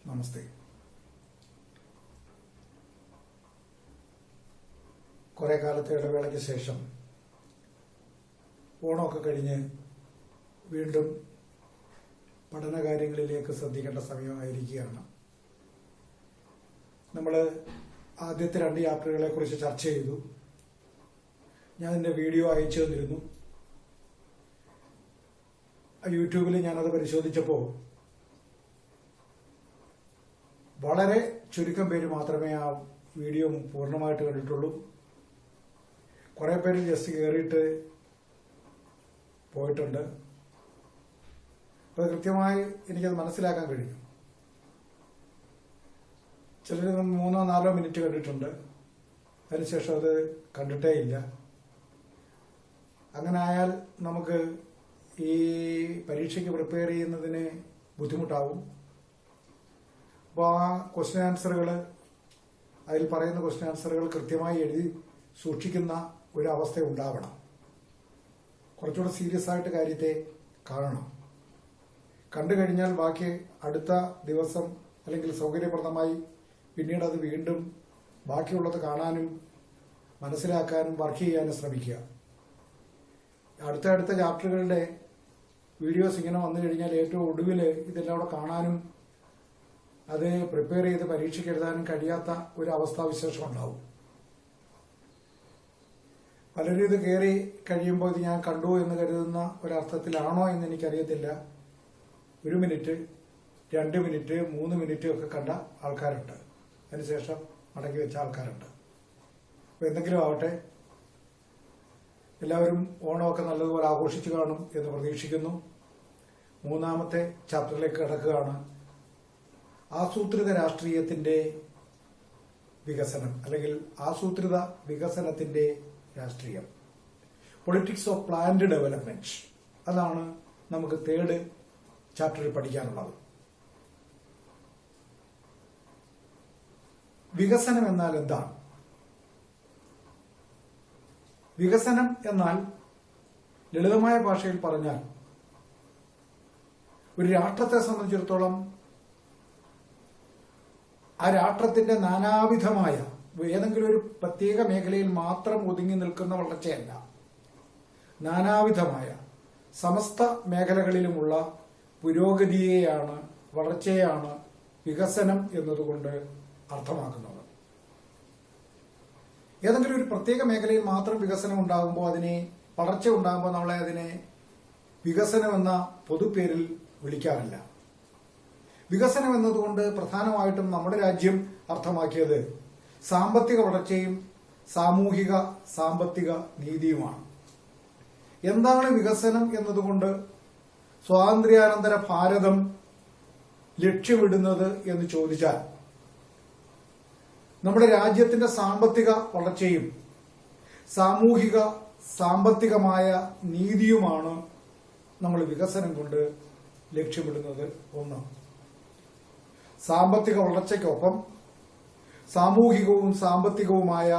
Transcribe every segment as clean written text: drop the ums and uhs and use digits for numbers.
നമസ്തേ. കുറെ കാലത്തെ ഇടവേളയ്ക്ക് ശേഷം ഓണമൊക്കെ കഴിഞ്ഞ് വീണ്ടും പഠനകാര്യങ്ങളിലേക്ക് ശ്രദ്ധിക്കേണ്ട സമയമായിരിക്കുകയാണ്. നമ്മൾ ആദ്യത്തെ 2 യാത്രകളെ കുറിച്ച് ചർച്ച ചെയ്തു. ഞാൻ എൻ്റെ വീഡിയോ അയച്ചു തന്നിരുന്നു. യൂട്യൂബിൽ ഞാനത് പരിശോധിച്ചപ്പോൾ വളരെ ചുരുക്കം പേര് മാത്രമേ ആ വീഡിയോ പൂർണ്ണമായിട്ട് കണ്ടിട്ടുള്ളൂ. കുറേ പേര് ജസ്റ്റ് കയറിയിട്ട് പോയിട്ടുണ്ട്. അപ്പോൾ കൃത്യമായി എനിക്കത് മനസ്സിലാക്കാൻ കഴിഞ്ഞു. ചിലർ 3-4 മിനിറ്റ് കണ്ടിട്ടുണ്ട്, അതിനുശേഷം അത് കണ്ടിട്ടേ ഇല്ല. അങ്ങനെ ആയാൽ നമുക്ക് ഈ പരീക്ഷയ്ക്ക് പ്രിപ്പയർ ചെയ്യുന്നതിന് ബുദ്ധിമുട്ടാവും. അപ്പോൾ ആ ക്വസ്റ്റ്യൻ ആൻസറുകൾ, അതിൽ പറയുന്ന ക്വസ്റ്റ്യൻ ആൻസറുകൾ കൃത്യമായി എഴുതി സൂക്ഷിക്കുന്ന ഒരവസ്ഥ ഉണ്ടാവണം. കുറച്ചുകൂടെ സീരിയസ് ആയിട്ട് കാര്യത്തെ കാണണം. കണ്ടു കഴിഞ്ഞാൽ ബാക്കി അടുത്ത ദിവസം അല്ലെങ്കിൽ സൗകര്യപ്രദമായി പിന്നീട് അത് വീണ്ടും ബാക്കിയുള്ളത് കാണാനും മനസ്സിലാക്കാനും വർക്ക് ചെയ്യാനും ശ്രമിക്കുക. അടുത്ത ചാപ്റ്ററുകളുടെ വീഡിയോസ് ഇങ്ങനെ വന്നു കഴിഞ്ഞാൽ ഏറ്റവും ഒടുവിൽ ഇതെല്ലാം കൂടെ കാണാനും അത് പ്രിപ്പയർ ചെയ്ത് പരീക്ഷയ്ക്ക് എഴുതാനും കഴിയാത്ത ഒരു അവസ്ഥാവിശേഷം ഉണ്ടാവും. പലരും ഇത് കയറി കഴിയുമ്പോൾ ഇത് ഞാൻ കണ്ടു എന്ന് കരുതുന്ന ഒരർത്ഥത്തിലാണോ എന്ന് എനിക്കറിയത്തില്ല. 1 മിനിറ്റ്, 2 മിനിറ്റ്, 3 മിനിറ്റ് ഒക്കെ കണ്ട ആൾക്കാരുണ്ട്. അതിനുശേഷം മടക്കി വെച്ച ആൾക്കാരുണ്ട്. അപ്പോൾ എന്തെങ്കിലും ആവട്ടെ, എല്ലാവരും ഓണമൊക്കെ നല്ലതുപോലെ ആഘോഷിച്ചു കാണും എന്ന് പ്രതീക്ഷിക്കുന്നു. 3ാമത്തെ ചാപ്റ്ററിലേക്ക് കടക്കുകയാണ്. ആസൂത്രിത രാഷ്ട്രീയത്തിന്റെ വികസനം അല്ലെങ്കിൽ ആസൂത്രിത വികസനത്തിന്റെ രാഷ്ട്രീയം, പൊളിറ്റിക്സ് ഓഫ് പ്ലാൻഡ് ഡെവലപ്മെന്റ്. അതാണ് നമുക്ക് 3rd ചാപ്റ്ററിൽ പഠിക്കാനുള്ളത്. വികസനം എന്നാൽ എന്താണ്? വികസനം എന്നാൽ ലളിതമായ ഭാഷയിൽ പറഞ്ഞാൽ ഒരു രാഷ്ട്രത്തെ സംബന്ധിച്ചിടത്തോളം ആ രാഷ്ട്രത്തിന്റെ നാനാവിധമായ ഏതെങ്കിലും ഒരു പ്രത്യേക മേഖലയിൽ മാത്രം ഒതുങ്ങി നിൽക്കുന്ന വളർച്ചയല്ല, നാനാവിധമായ സമസ്ത മേഖലകളിലുമുള്ള പുരോഗതിയെയാണ്, വളർച്ചയെയാണ് വികസനം എന്നതുകൊണ്ട് അർത്ഥമാക്കുന്നത്. ഏതെങ്കിലും ഒരു പ്രത്യേക മേഖലയിൽ മാത്രം വികസനം ഉണ്ടാകുമ്പോൾ, അതിനെ വളർച്ച ഉണ്ടാകുമ്പോൾ നമ്മളെ അതിനെ വികസനം എന്ന പൊതുപേരിൽ വിളിക്കാറില്ല. വികസനം എന്നതുകൊണ്ട് പ്രധാനമായിട്ടും നമ്മുടെ രാജ്യം അർത്ഥമാക്കിയത് സാമ്പത്തിക വളർച്ചയും സാമൂഹിക സാമ്പത്തിക നീതിയുമാണ്. എന്താണ് വികസനം എന്നതുകൊണ്ട് സ്വാതന്ത്ര്യാനന്തര ഭാരതം ലക്ഷ്യമിടുന്നത് എന്ന് ചോദിച്ചാൽ, നമ്മുടെ രാജ്യത്തിന്റെ സാമ്പത്തിക വളർച്ചയും സാമൂഹിക സാമ്പത്തികമായ നീതിയുമാണ് നമ്മൾ വികസനം കൊണ്ട് ലക്ഷ്യമിടുന്നത്. ഒന്ന്, സാമ്പത്തിക വളർച്ചയ്ക്കൊപ്പം സാമൂഹികവും സാമ്പത്തികവുമായ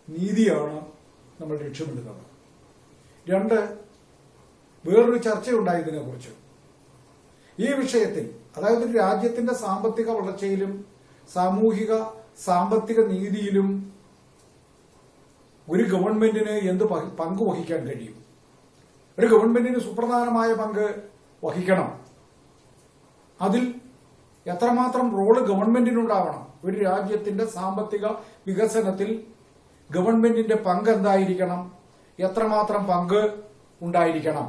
നീതിയാണ് നമ്മൾ ലക്ഷ്യമിടുന്നത്. 2, വേറൊരു ചർച്ചയുണ്ടായി ഇതിനെക്കുറിച്ച്. ഈ വിഷയത്തിൽ, അതായത് ഒരു രാജ്യത്തിന്റെ സാമ്പത്തിക വളർച്ചയിലും സാമൂഹിക സാമ്പത്തിക നീതിയിലും ഒരു ഗവൺമെന്റിന് എന്ത് പങ്ക് വഹിക്കാൻ കഴിയും? ഒരു ഗവൺമെന്റിന് സുപ്രധാനമായ പങ്ക് വഹിക്കണം. അതിൽ എത്രമാത്രം റോള് ഗവൺമെന്റിനുണ്ടാവണം? ഒരു രാജ്യത്തിന്റെ സാമ്പത്തിക വികസനത്തിൽ ഗവൺമെന്റിന്റെ പങ്ക് എന്തായിരിക്കണം? എത്രമാത്രം പങ്ക് ഉണ്ടായിരിക്കണം?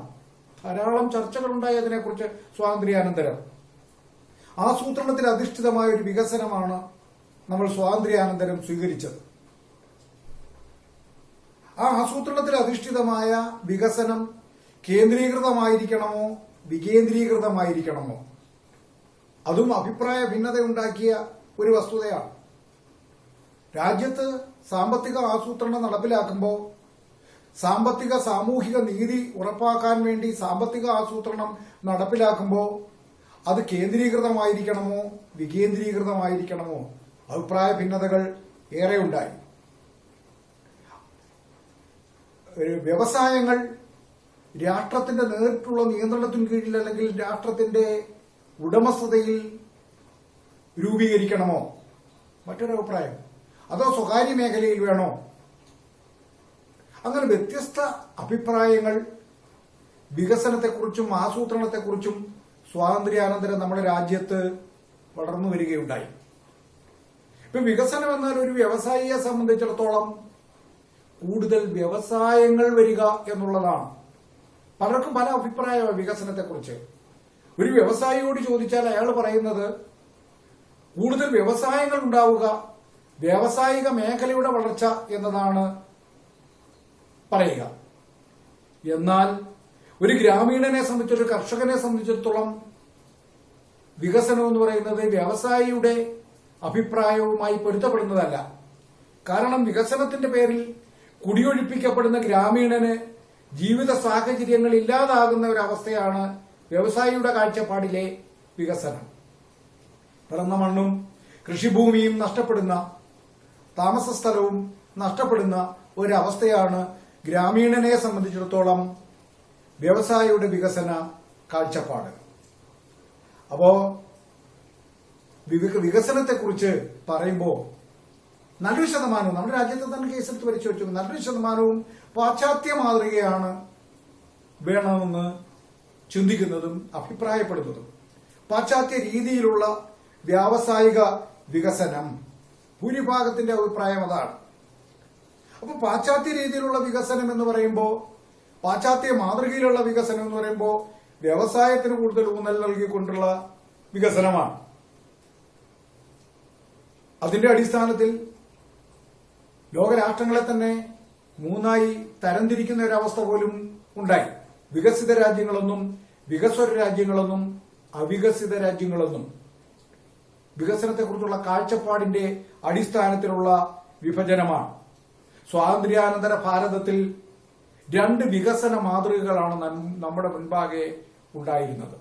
ധാരാളം ചർച്ചകളുണ്ടായി അതിനെക്കുറിച്ച്. സ്വാതന്ത്ര്യാനന്തരം ആസൂത്രണത്തിൽ അധിഷ്ഠിതമായ ഒരു വികസനമാണ് നമ്മൾ സ്വാതന്ത്ര്യാനന്തരം സ്വീകരിച്ചത്. ആ ആസൂത്രണത്തിൽ അധിഷ്ഠിതമായ വികസനം കേന്ദ്രീകൃതമായിരിക്കണമോ വികേന്ദ്രീകൃതമായിരിക്കണമോ? അതും അഭിപ്രായ ഭിന്നതയുണ്ടാക്കിയ ഒരു വസ്തുതയാണ്. രാജ്യത്ത് സാമ്പത്തിക ആസൂത്രണം നടപ്പിലാക്കുമ്പോൾ സാമ്പത്തിക സാമൂഹിക നീതി ഉറപ്പാക്കാൻ വേണ്ടി സാമ്പത്തിക ആസൂത്രണം നടപ്പിലാക്കുമ്പോൾ അത് കേന്ദ്രീകൃതമായിരിക്കണമോ വികേന്ദ്രീകൃതമായിരിക്കണമോ? അഭിപ്രായ ഭിന്നതകൾ ഏറെ ഉണ്ടായി. വ്യവസായങ്ങൾ രാഷ്ട്രത്തിന്റെ നേരിട്ടുള്ള നിയന്ത്രണത്തിന് കീഴിൽ അല്ലെങ്കിൽ രാഷ്ട്രത്തിന്റെ ഉടമസ്ഥതയിൽ രൂപീകരിക്കണമോ? മറ്റൊരു അഭിപ്രായം. അതോ സ്വകാര്യ മേഖലയിൽ വേണോ? അങ്ങനെ വ്യത്യസ്ത അഭിപ്രായങ്ങൾ വികസനത്തെക്കുറിച്ചും ആസൂത്രണത്തെക്കുറിച്ചും സ്വാതന്ത്ര്യാനന്തരം നമ്മുടെ രാജ്യത്ത് വളർന്നു വരികയുണ്ടായി. ഇപ്പൊ വികസനം എന്നാൽ ഒരു വ്യവസായിയെ സംബന്ധിച്ചിടത്തോളം കൂടുതൽ വ്യവസായങ്ങൾ വരിക എന്നുള്ളതാണ്. പലർക്കും പല അഭിപ്രായമാണ് വികസനത്തെക്കുറിച്ച്. ഒരു വ്യവസായിയോട് ചോദിച്ചാൽ അയാൾ പറയുന്നത് കൂടുതൽ വ്യവസായങ്ങൾ ഉണ്ടാവുക, വ്യാവസായിക മേഖലയുടെ വളർച്ച എന്നതാണ് പറയുക. എന്നാൽ ഒരു ഗ്രാമീണനെ സംബന്ധിച്ച്, ഒരു കർഷകനെ സംബന്ധിച്ചിടത്തോളം വികസനം എന്ന് പറയുന്നത് വ്യവസായിയുടെ അഭിപ്രായവുമായി പൊരുത്തപ്പെടുന്നതല്ല. കാരണം വികസനത്തിന്റെ പേരിൽ കുടിയൊഴിപ്പിക്കപ്പെടുന്ന ഗ്രാമീണന് ജീവിത സാഹചര്യങ്ങൾ ഇല്ലാതാകുന്ന ഒരവസ്ഥയാണ് വ്യവസായിയുടെ കാഴ്ചപ്പാടിലെ വികസനം. പിറന്ന മണ്ണും കൃഷിഭൂമിയും നഷ്ടപ്പെടുന്ന, താമസ സ്ഥലവും നഷ്ടപ്പെടുന്ന ഒരവസ്ഥയാണ് ഗ്രാമീണനെ സംബന്ധിച്ചിടത്തോളം വ്യവസായിയുടെ വികസന കാഴ്ചപ്പാട്. അപ്പോ വികസനത്തെക്കുറിച്ച് പറയുമ്പോൾ നല്ലൊരു ശതമാനവും, നമ്മുടെ രാജ്യത്തെ തന്നെ കേസെടുത്ത് പരിശോധിച്ചു, നല്ലൊരു ശതമാനവും പാശ്ചാത്യ മാതൃകയാണ് വേണമെന്ന് ചിന്തിക്കുന്നതും അഭിപ്രായപ്പെടുന്നതും. പാശ്ചാത്യ രീതിയിലുള്ള വ്യാവസായിക വികസനം ഭൂരിഭാഗത്തിന്റെ അഭിപ്രായം അതാണ്. അപ്പൊ പാശ്ചാത്യ രീതിയിലുള്ള വികസനം എന്ന് പറയുമ്പോൾ, പാശ്ചാത്യ മാതൃകയിലുള്ള വികസനം എന്ന് പറയുമ്പോൾ വ്യവസായത്തിന് കൂടുതൽ ഊന്നൽ നൽകിക്കൊണ്ടുള്ള വികസനമാണ്. അതിന്റെ അടിസ്ഥാനത്തിൽ ലോകരാഷ്ട്രങ്ങളെ തന്നെ മൂന്നായി തരംതിരിക്കുന്ന ഒരവസ്ഥ പോലും ഉണ്ടായി. വികസിത രാജ്യങ്ങളെന്നും വികസ്വര രാജ്യങ്ങളെന്നും അവികസിത രാജ്യങ്ങളെന്നും. വികസനത്തെക്കുറിച്ചുള്ള കാഴ്ചപ്പാടിന്റെ അടിസ്ഥാനത്തിലുള്ള വിഭജനമാണ്. സ്വാതന്ത്ര്യാനന്തര ഭാരതത്തിൽ രണ്ട് വികസന മാതൃകകളാണ് നമ്മുടെ മുൻപാകെ ഉണ്ടായിരുന്നത്.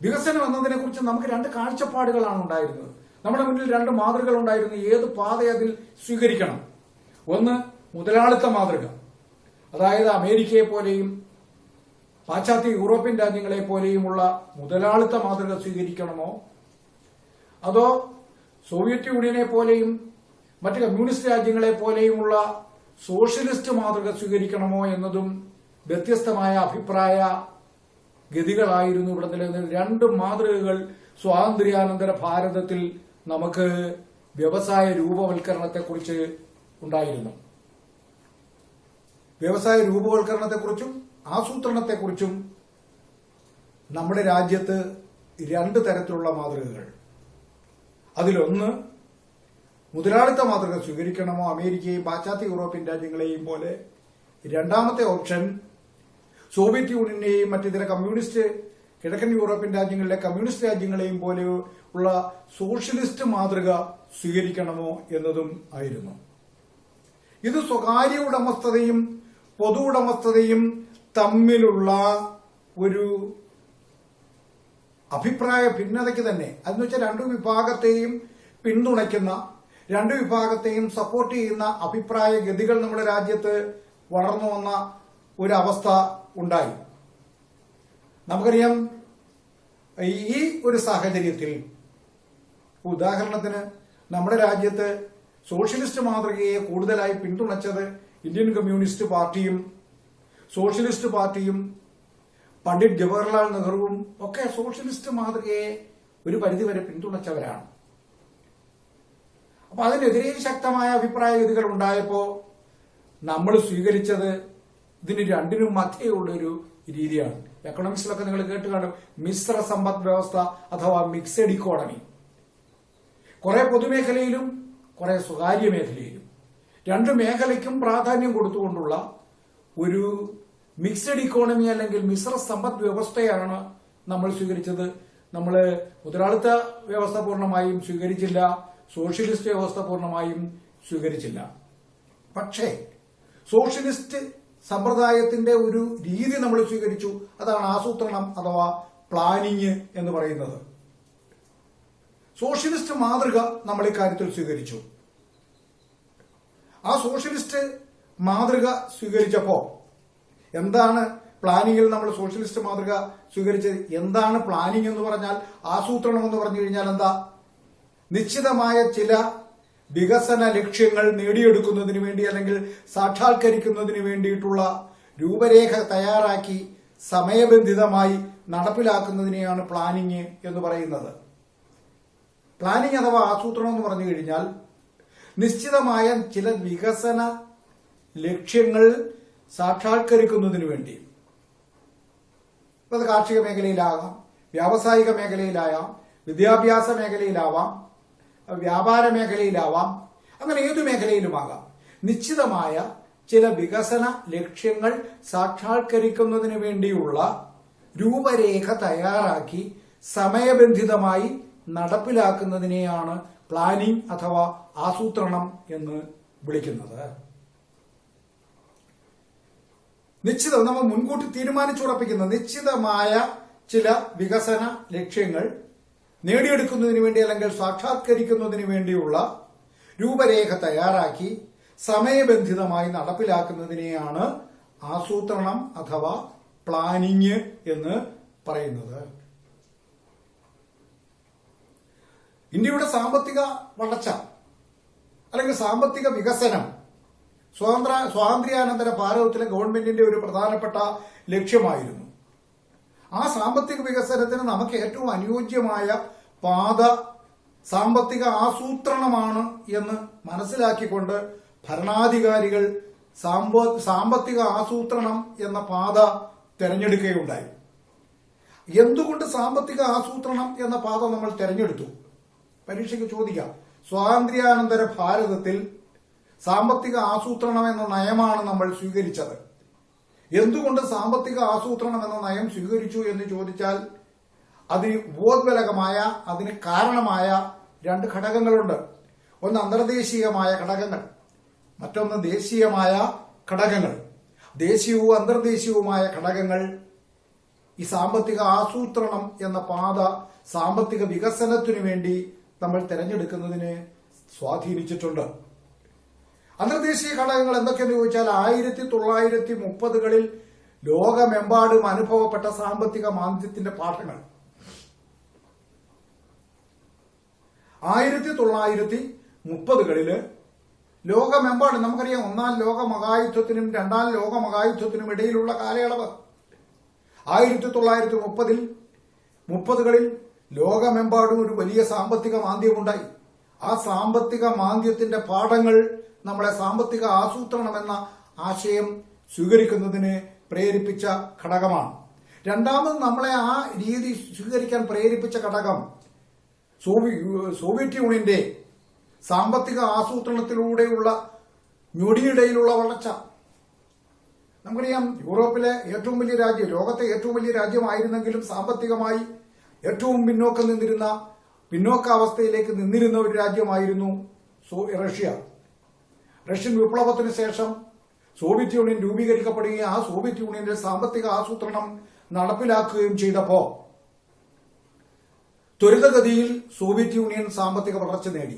വികസനം എന്നതിനെക്കുറിച്ച് നമുക്ക് രണ്ട് കാഴ്ചപ്പാടുകളാണ് ഉണ്ടായിരുന്നത്. നമ്മുടെ മുന്നിൽ രണ്ട് മാതൃകകൾ ഉണ്ടായിരുന്നു. ഏത് പാത അതിൽ സ്വീകരിക്കണം? ഒന്ന് മുതലാളിത്ത മാതൃക, അതായത് അമേരിക്കയെ പോലെയും പാശ്ചാത്യ യൂറോപ്യൻ രാജ്യങ്ങളെ പോലെയുമുള്ള മുതലാളിത്ത മാതൃക സ്വീകരിക്കണമോ, അതോ സോവിയറ്റ് യൂണിയനെ പോലെയും മറ്റ് കമ്മ്യൂണിസ്റ്റ് രാജ്യങ്ങളെ പോലെയുമുള്ള സോഷ്യലിസ്റ്റ് മാതൃക സ്വീകരിക്കണമോ എന്നതും വ്യത്യസ്തമായ അഭിപ്രായ ഗതികളായിരുന്നു ഇവിടെ നിലനിന്നത്. രണ്ട് മാതൃകകൾ സ്വാതന്ത്ര്യാനന്തര ഭാരതത്തിൽ നമുക്ക് വ്യവസായ രൂപവൽക്കരണത്തെക്കുറിച്ച് ഉണ്ടായിരുന്നു. വ്യവസായ രൂപവൽക്കരണത്തെക്കുറിച്ചും ആസൂത്രണത്തെക്കുറിച്ചും നമ്മുടെ രാജ്യത്ത് രണ്ട് തരത്തിലുള്ള മാതൃകകൾ. അതിലൊന്ന് മുതലാളിത്ത മാതൃക സ്വീകരിക്കണമോ അമേരിക്കയും പാശ്ചാത്യ യൂറോപ്യൻ രാജ്യങ്ങളെയും പോലെ. രണ്ടാമത്തെ ഓപ്ഷൻ സോവിയറ്റ് യൂണിയനെയും മറ്റിതര കമ്മ്യൂണിസ്റ്റ് കിഴക്കൻ യൂറോപ്യൻ രാജ്യങ്ങളിലെ കമ്മ്യൂണിസ്റ്റ് രാജ്യങ്ങളെയും പോലെ ഉള്ള സോഷ്യലിസ്റ്റ് മാതൃക സ്വീകരിക്കണമോ എന്നതും ആയിരുന്നു. ഇത് സ്വകാര്യ ഉടമസ്ഥതയും പൊതു ഉടമസ്ഥതയും തമ്മിലുള്ള ഒരു അഭിപ്രായ ഭിന്നതയ്ക്ക് തന്നെ, അതെന്ന് വെച്ചാൽ രണ്ടു വിഭാഗത്തെയും പിന്തുണയ്ക്കുന്ന, രണ്ടു വിഭാഗത്തെയും സപ്പോർട്ട് ചെയ്യുന്ന അഭിപ്രായ ഗതികൾ നമ്മുടെ രാജ്യത്ത് വളർന്നു വന്ന ഒരവസ്ഥ ഉണ്ടായി. നമുക്കറിയാം, ഈ ഒരു സാഹചര്യത്തിൽ ഉദാഹരണത്തിന് നമ്മുടെ രാജ്യത്ത് സോഷ്യലിസ്റ്റ് മാതൃകയെ കൂടുതലായി പിന്തുണച്ചത് ഇന്ത്യൻ കമ്മ്യൂണിസ്റ്റ് പാർട്ടിയും സോഷ്യലിസ്റ്റ് പാർട്ടിയും പണ്ഡിറ്റ് ജവഹർലാൽ നെഹ്റുവും ഒക്കെ സോഷ്യലിസ്റ്റ് മാതൃകയെ ഒരു പരിധിവരെ പിന്തുണച്ചവരാണ്. അപ്പൊ അതിനെതിരെ ശക്തമായ അഭിപ്രായ ഗതികൾ ഉണ്ടായപ്പോ നമ്മൾ സ്വീകരിച്ചത് ഇതിന് രണ്ടിനും മധ്യയുള്ള ഒരു രീതിയാണ്. എക്കണോമിക്സിലൊക്കെ നിങ്ങൾ കേട്ട് കാണും, മിശ്ര സമ്പദ് വ്യവസ്ഥ അഥവാ മിക്സഡ് ഇക്കോണമി. കുറെ പൊതുമേഖലയിലും കുറെ സ്വകാര്യ മേഖലയിലും രണ്ടു മേഖലയ്ക്കും പ്രാധാന്യം കൊടുത്തുകൊണ്ടുള്ള ഒരു മിക്സഡ് ഇക്കോണമി അല്ലെങ്കിൽ മിശ്ര സമ്പദ് വ്യവസ്ഥയാണ് നമ്മൾ സ്വീകരിച്ചത്. നമ്മൾ മുതലാളിത്ത വ്യവസ്ഥ പൂർണ്ണമായും സ്വീകരിച്ചില്ല, സോഷ്യലിസ്റ്റ് വ്യവസ്ഥ പൂർണ്ണമായും സ്വീകരിച്ചില്ല. പക്ഷേ സോഷ്യലിസ്റ്റ് സമ്പ്രദായത്തിന്റെ ഒരു രീതി നമ്മൾ സ്വീകരിച്ചു. അതാണ് ആസൂത്രണം അഥവാ പ്ലാനിങ് എന്ന് പറയുന്നത്. സോഷ്യലിസ്റ്റ് മാതൃക നമ്മൾ ഇക്കാര്യത്തിൽ സ്വീകരിച്ചു. ആ സോഷ്യലിസ്റ്റ് മാതൃക സ്വീകരിച്ചപ്പോ എന്താണ് പ്ലാനിങ്ങിൽ നമ്മൾ സോഷ്യലിസ്റ്റ് മാതൃക സ്വീകരിച്ചത്. എന്താണ് പ്ലാനിങ് എന്ന് പറഞ്ഞാൽ, ആസൂത്രണം എന്ന് പറഞ്ഞു കഴിഞ്ഞാൽ എന്താ? നിശ്ചിതമായ ചില വികസന ലക്ഷ്യങ്ങൾ നേടിയെടുക്കുന്നതിന് വേണ്ടി അല്ലെങ്കിൽ സാക്ഷാത്കരിക്കുന്നതിന് വേണ്ടിയിട്ടുള്ള രൂപരേഖ തയ്യാറാക്കി സമയബന്ധിതമായി നടപ്പിലാക്കുന്നതിനെയാണ് പ്ലാനിങ് എന്ന് പറയുന്നത്. പ്ലാനിങ് അഥവാ ആസൂത്രണം എന്ന് പറഞ്ഞു കഴിഞ്ഞാൽ നിശ്ചിതമായ ചില വികസന ലക്ഷ്യങ്ങൾ സാക്ഷാത്കരിക്കുന്നതിന് വേണ്ടി, അത് കാർഷിക മേഖലയിലാകാം, വ്യാവസായിക മേഖലയിലാകാം, വിദ്യാഭ്യാസ മേഖലയിലാവാം, വ്യാപാര മേഖലയിലാവാം, അങ്ങനെ ഏതു മേഖലയിലുമാകാം, നിശ്ചിതമായ ചില വികസന ലക്ഷ്യങ്ങൾ സാക്ഷാത്കരിക്കുന്നതിന് വേണ്ടിയുള്ള രൂപരേഖ തയ്യാറാക്കി സമയബന്ധിതമായി നടപ്പിലാക്കുന്നതിനെയാണ് പ്ലാനിംഗ് അഥവാ ആസൂത്രണം എന്ന് വിളിക്കുന്നത്. നമ്മൾ മുൻകൂട്ടി തീരുമാനിച്ചുറപ്പിക്കുന്ന നിശ്ചിതമായ ചില വികസന ലക്ഷ്യങ്ങൾ നേടിയെടുക്കുന്നതിന് വേണ്ടി അല്ലെങ്കിൽ സാക്ഷാത്കരിക്കുന്നതിന് വേണ്ടിയുള്ള രൂപരേഖ തയ്യാറാക്കി സമയബന്ധിതമായി നടപ്പിലാക്കുന്നതിനെയാണ് ആസൂത്രണം അഥവാ പ്ലാനിങ് എന്ന് പറയുന്നത്. ഇന്ത്യയുടെ സാമ്പത്തിക വളർച്ച അല്ലെങ്കിൽ സാമ്പത്തിക വികസനം സ്വാതന്ത്ര്യാനന്തര ഭാരതത്തിലെ ഗവൺമെന്റിന്റെ ഒരു പ്രധാനപ്പെട്ട ലക്ഷ്യമായിരുന്നു. ആ സാമ്പത്തിക വികസനത്തിന് നമുക്ക് ഏറ്റവും അനുയോജ്യമായ പാത സാമ്പത്തിക ആസൂത്രണമാണ് എന്ന് മനസ്സിലാക്കിക്കൊണ്ട് ഭരണാധികാരികൾ സാമ്പത്തിക ആസൂത്രണം എന്ന പാത തെരഞ്ഞെടുക്കുകയുണ്ടായി. എന്തുകൊണ്ട് സാമ്പത്തിക ആസൂത്രണം എന്ന പാത നമ്മൾ തെരഞ്ഞെടുത്തു? പരീക്ഷയ്ക്ക് ചോദിക്കാം. സ്വാതന്ത്ര്യാനന്തര ഭാരതത്തിൽ സാമ്പത്തിക ആസൂത്രണം എന്ന നയമാണ് നമ്മൾ സ്വീകരിച്ചത്. എന്തുകൊണ്ട് സാമ്പത്തിക ആസൂത്രണം എന്ന നയം സ്വീകരിച്ചു എന്ന് ചോദിച്ചാൽ അതിന് ഉപോദ്ബലകമായ, അതിന് കാരണമായ രണ്ട് ഘടകങ്ങളുണ്ട്. ഒന്ന് അന്തർദേശീയമായ ഘടകങ്ങൾ, മറ്റൊന്ന് ദേശീയമായ ഘടകങ്ങൾ. ദേശീയവും അന്തർദേശീയവുമായ ഘടകങ്ങൾ ഈ സാമ്പത്തിക ആസൂത്രണം എന്ന പാത സാമ്പത്തിക വികസനത്തിനു വേണ്ടി നമ്മൾ തിരഞ്ഞെടുക്കുന്നതിന് സ്വാധീനിച്ചിട്ടുണ്ട്. അന്തർദേശീയ ഘടകങ്ങൾ എന്തൊക്കെയെന്ന് ചോദിച്ചാൽ 1930കളിൽ ലോകമെമ്പാടും അനുഭവപ്പെട്ട സാമ്പത്തിക മാന്ദ്യത്തിന്റെ പാഠങ്ങൾ. 1930കളില് ലോകമെമ്പാടും നമുക്കറിയാം, ഒന്നാം ലോകമഹായുദ്ധത്തിനും രണ്ടാം ലോകമഹായുദ്ധത്തിനും ഇടയിലുള്ള കാലയളവ്. 1930കളിൽ ലോകമെമ്പാടും ഒരു വലിയ സാമ്പത്തിക മാന്ദ്യമുണ്ടായി. ആ സാമ്പത്തിക മാന്ദ്യത്തിന്റെ പാഠങ്ങൾ നമ്മളെ സാമ്പത്തിക ആസൂത്രണം എന്ന ആശയം സ്വീകരിക്കുന്നതിന് പ്രേരിപ്പിച്ച ഘടകമാണ്. രണ്ടാമത് നമ്മളെ ആ രീതി സ്വീകരിക്കാൻ പ്രേരിപ്പിച്ച ഘടകം സോവിയറ്റ് യൂണിയന്റെ സാമ്പത്തിക ആസൂത്രണത്തിലൂടെയുള്ള ഞൊടിയിടയിലുള്ള വളർച്ച. നമുക്കറിയാം, യൂറോപ്പിലെ ഏറ്റവും വലിയ രാജ്യം, ലോകത്തെ ഏറ്റവും വലിയ രാജ്യമായിരുന്നെങ്കിലും സാമ്പത്തികമായി ഏറ്റവും പിന്നോക്കാവസ്ഥയിലേക്ക് നിന്നിരുന്ന ഒരു രാജ്യമായിരുന്നു റഷ്യ. റഷ്യൻ വിപ്ലവത്തിന് ശേഷം സോവിയറ്റ് യൂണിയൻ രൂപീകരിക്കപ്പെടുകയും ആ സോവിയറ്റ് യൂണിയന്റെ സാമ്പത്തിക ആസൂത്രണം നടപ്പിലാക്കുകയും ചെയ്തപ്പോൾ ത്വരിതഗതിയിൽ സോവിയറ്റ് യൂണിയൻ സാമ്പത്തിക വളർച്ച നേടി.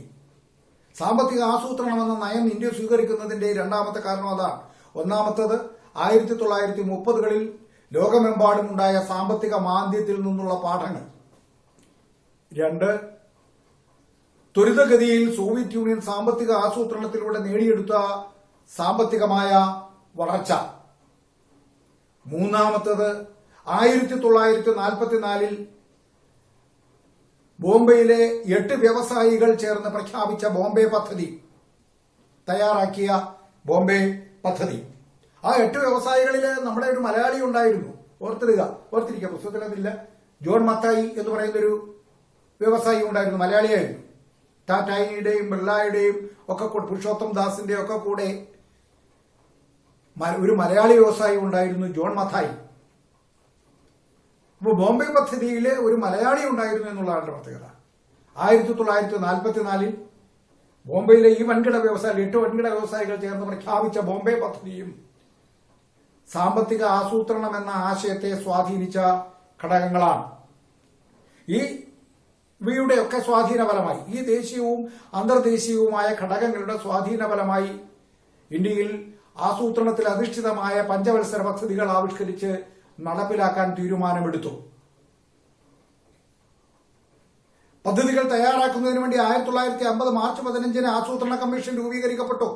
സാമ്പത്തിക ആസൂത്രണം എന്ന നയം ഇന്ത്യ സ്വീകരിക്കുന്നതിന്റെ രണ്ടാമത്തെ കാരണം അതാണ്. ഒന്നാമത്തത് 1930കളിൽ ലോകമെമ്പാടും ഉണ്ടായ സാമ്പത്തിക മാന്ദ്യത്തിൽ നിന്നുള്ള പാഠങ്ങൾ. രണ്ട്, ത്വരിതഗതിയിൽ സോവിയറ്റ് യൂണിയൻ സാമ്പത്തിക ആസൂത്രണത്തിലൂടെ നേടിയെടുത്ത സാമ്പത്തികമായ വളർച്ച. മൂന്നാമത്തത് 1944ൽ ബോംബെയിലെ 8 വ്യവസായികൾ ചേർന്ന് പ്രഖ്യാപിച്ച ബോംബെ പദ്ധതി, തയ്യാറാക്കിയ ബോംബെ പദ്ധതി. ആ 8 വ്യവസായികളിൽ നമ്മുടെ ഒരു മലയാളി ഉണ്ടായിരുന്നു. ഓർത്തിരിക്കുക, പുസ്തകത്തിലതില്ല. ജോൺ മത്തായി എന്ന് പറയുന്നൊരു വ്യവസായി ഉണ്ടായിരുന്നു, മലയാളിയായിരുന്നു. ടാറ്റായുടെയും ബിർളയുടെയും ഒക്കെ പുരുഷോത്തം ദാസിന്റെ ഒക്കെ കൂടെ ഒരു മലയാളി വ്യവസായി ഉണ്ടായിരുന്നു, ജോൺ മത്തായി. അപ്പോൾ ബോംബെ പദ്ധതിയിൽ ഒരു മലയാളി ഉണ്ടായിരുന്നു എന്നുള്ളതാണ് പ്രത്യേകത. 1944ൽ ബോംബെയിലെ ഈ 8 വൻകിട വ്യവസായികൾ ചേർന്ന് പ്രഖ്യാപിച്ച ബോംബെ പദ്ധതിയും സാമ്പത്തിക ആസൂത്രണം എന്ന ആശയത്തെ സ്വാധീനിച്ച ഘടകങ്ങളാണ്. ഇവയുടെയൊക്കെ സ്വാധീനഫലമായി, ഈ ദേശീയവും അന്തർദേശീയവുമായ ഘടകങ്ങളുടെ സ്വാധീനഫലമായി ഇന്ത്യയിൽ ആസൂത്രണത്തിൽ അധിഷ്ഠിതമായ പഞ്ചവത്സര പദ്ധതികൾ ആവിഷ്കരിച്ച് നടപ്പിലാക്കാൻ തീരുമാനമെടുത്തു. പദ്ധതികൾ തയ്യാറാക്കുന്നതിന് വേണ്ടി 1950 മാർച്ച് 15 ആസൂത്രണ കമ്മീഷൻ രൂപീകരിക്കപ്പെട്ടു.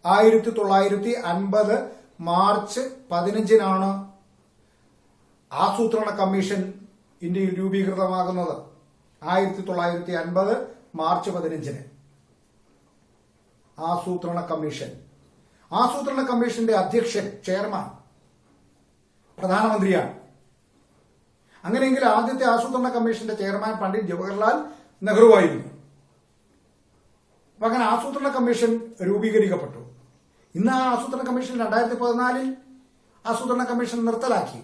1950 മാർച്ച് 15 ആസൂത്രണ കമ്മീഷൻ ഇന്ത്യയിൽ രൂപീകൃതമാകുന്നത്. 1950 മാർച്ച് 15 ആസൂത്രണ കമ്മീഷൻ. ആസൂത്രണ കമ്മീഷന്റെ അധ്യക്ഷൻ, ചെയർമാൻ പ്രധാനമന്ത്രിയാണ്. അങ്ങനെയെങ്കിൽ ആദ്യത്തെ ആസൂത്രണ കമ്മീഷന്റെ ചെയർമാൻ പണ്ഡിറ്റ് ജവഹർലാൽ നെഹ്റു ആയിരുന്നു. അപ്പൊ അങ്ങനെ ആസൂത്രണ കമ്മീഷൻ രൂപീകരിക്കപ്പെട്ടു. ഇന്ന് ആ ആസൂത്രണ കമ്മീഷൻ 2014 ആസൂത്രണ കമ്മീഷൻ നിർത്തലാക്കി.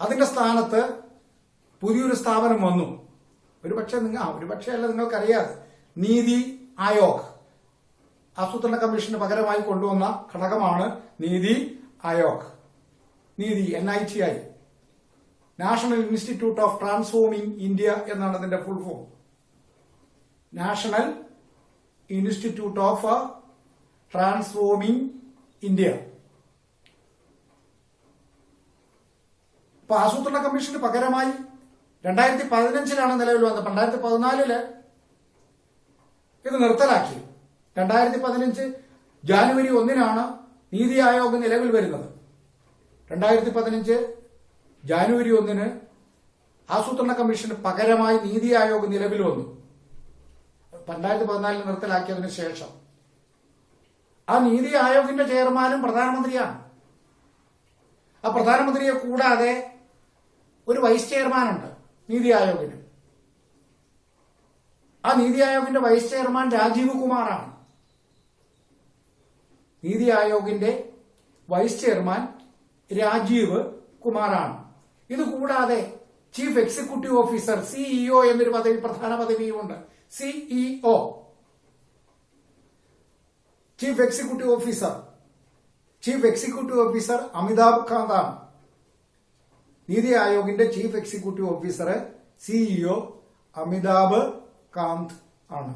അതിന്റെ സ്ഥാനത്ത് പുതിയൊരു സ്ഥാപനം വന്നു. ഒരുപക്ഷെ അല്ല, നിങ്ങൾക്കറിയാതെ നീതി ആയോഗ്. ആസൂത്രണ കമ്മീഷന് പകരമായി കൊണ്ടുവന്ന ഘടകമാണ് നീതി ആയോഗ്. നീതി NITI, national institute of transforming India എന്നാണ് അതിന്റെ full form. National institute of transforming India. അപ്പൊ ആസൂത്രണ കമ്മീഷന് പകരമായി 2015 നിലവിൽ വന്നത്. 2014 ഇത് നിർത്തലാക്കി. 2015 ജാനുവരി 1 നീതി ആയോഗ് നിലവിൽ വരുന്നത്. 2015 ജാനുവരി 1 ആസൂത്രണ കമ്മീഷന് പകരമായി നീതി ആയോഗ് നിലവിൽ വന്നു. 2014 നിർത്തലാക്കിയതിനു ശേഷം ആ നീതി ആയോഗിന്റെ ചെയർമാനും പ്രധാനമന്ത്രിയാണ്. ആ പ്രധാനമന്ത്രിയെ കൂടാതെ ഒരു വൈസ് ചെയർമാനുണ്ട് നീതി ആയോഗിന്. ആ നീതി ആയോഗിന്റെ വൈസ് ചെയർമാൻ രാജീവ് കുമാറാണ്. നീതി ആയോഗിന്റെ വൈസ് ചെയർമാൻ രാജീവ് കുമാറാണ്. ഇതുകൂടാതെ ചീഫ് എക്സിക്യൂട്ടീവ് ഓഫീസർ CEO എന്നൊരു പദവി, പ്രധാന പദവിയുമുണ്ട്. CEO, chief executive officer Amitabh Kant ആണ്. നീതി ആയോഗിന്റെ chief executive officer CEO Amitabh Kant ആണ്.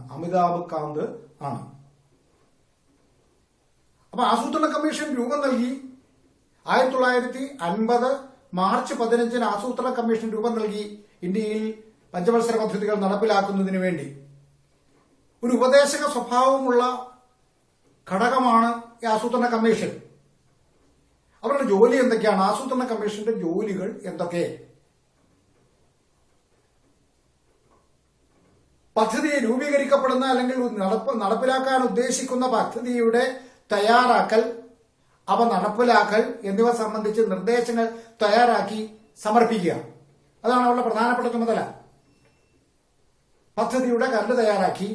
അപ്പൊ ആസൂത്രണ കമ്മീഷൻ രൂപം നൽകി. 1950 മാർച്ച് 15 ആസൂത്രണ കമ്മീഷൻ രൂപം നൽകി. ഇന്ത്യയിൽ പഞ്ചവത്സര പദ്ധതികൾ നടപ്പിലാക്കുന്നതിന് വേണ്ടി ഒരു ഉപദേശക സ്വഭാവമുള്ള ഘടകമാണ് ഈ ആസൂത്രണ കമ്മീഷൻ. അവരുടെ ജോലി എന്തൊക്കെയാണ്? ആസൂത്രണ കമ്മീഷന്റെ ജോലികൾ എന്തൊക്കെ? പദ്ധതിയെ രൂപീകരിക്കപ്പെടുന്ന അല്ലെങ്കിൽ നടപ്പിലാക്കാൻ ഉദ്ദേശിക്കുന്ന പദ്ധതിയുടെ തയ്യാറാക്കൽ, അവ നടപ്പിലാക്കൽ എന്നിവ സംബന്ധിച്ച് നിർദ്ദേശങ്ങൾ തയ്യാറാക്കി സമർപ്പിക്കുക. അതാണ് അവരുടെ പ്രധാനപ്പെട്ട ചുമതല. പദ്ധതിയുടെ കരട് തയ്യാറാക്കി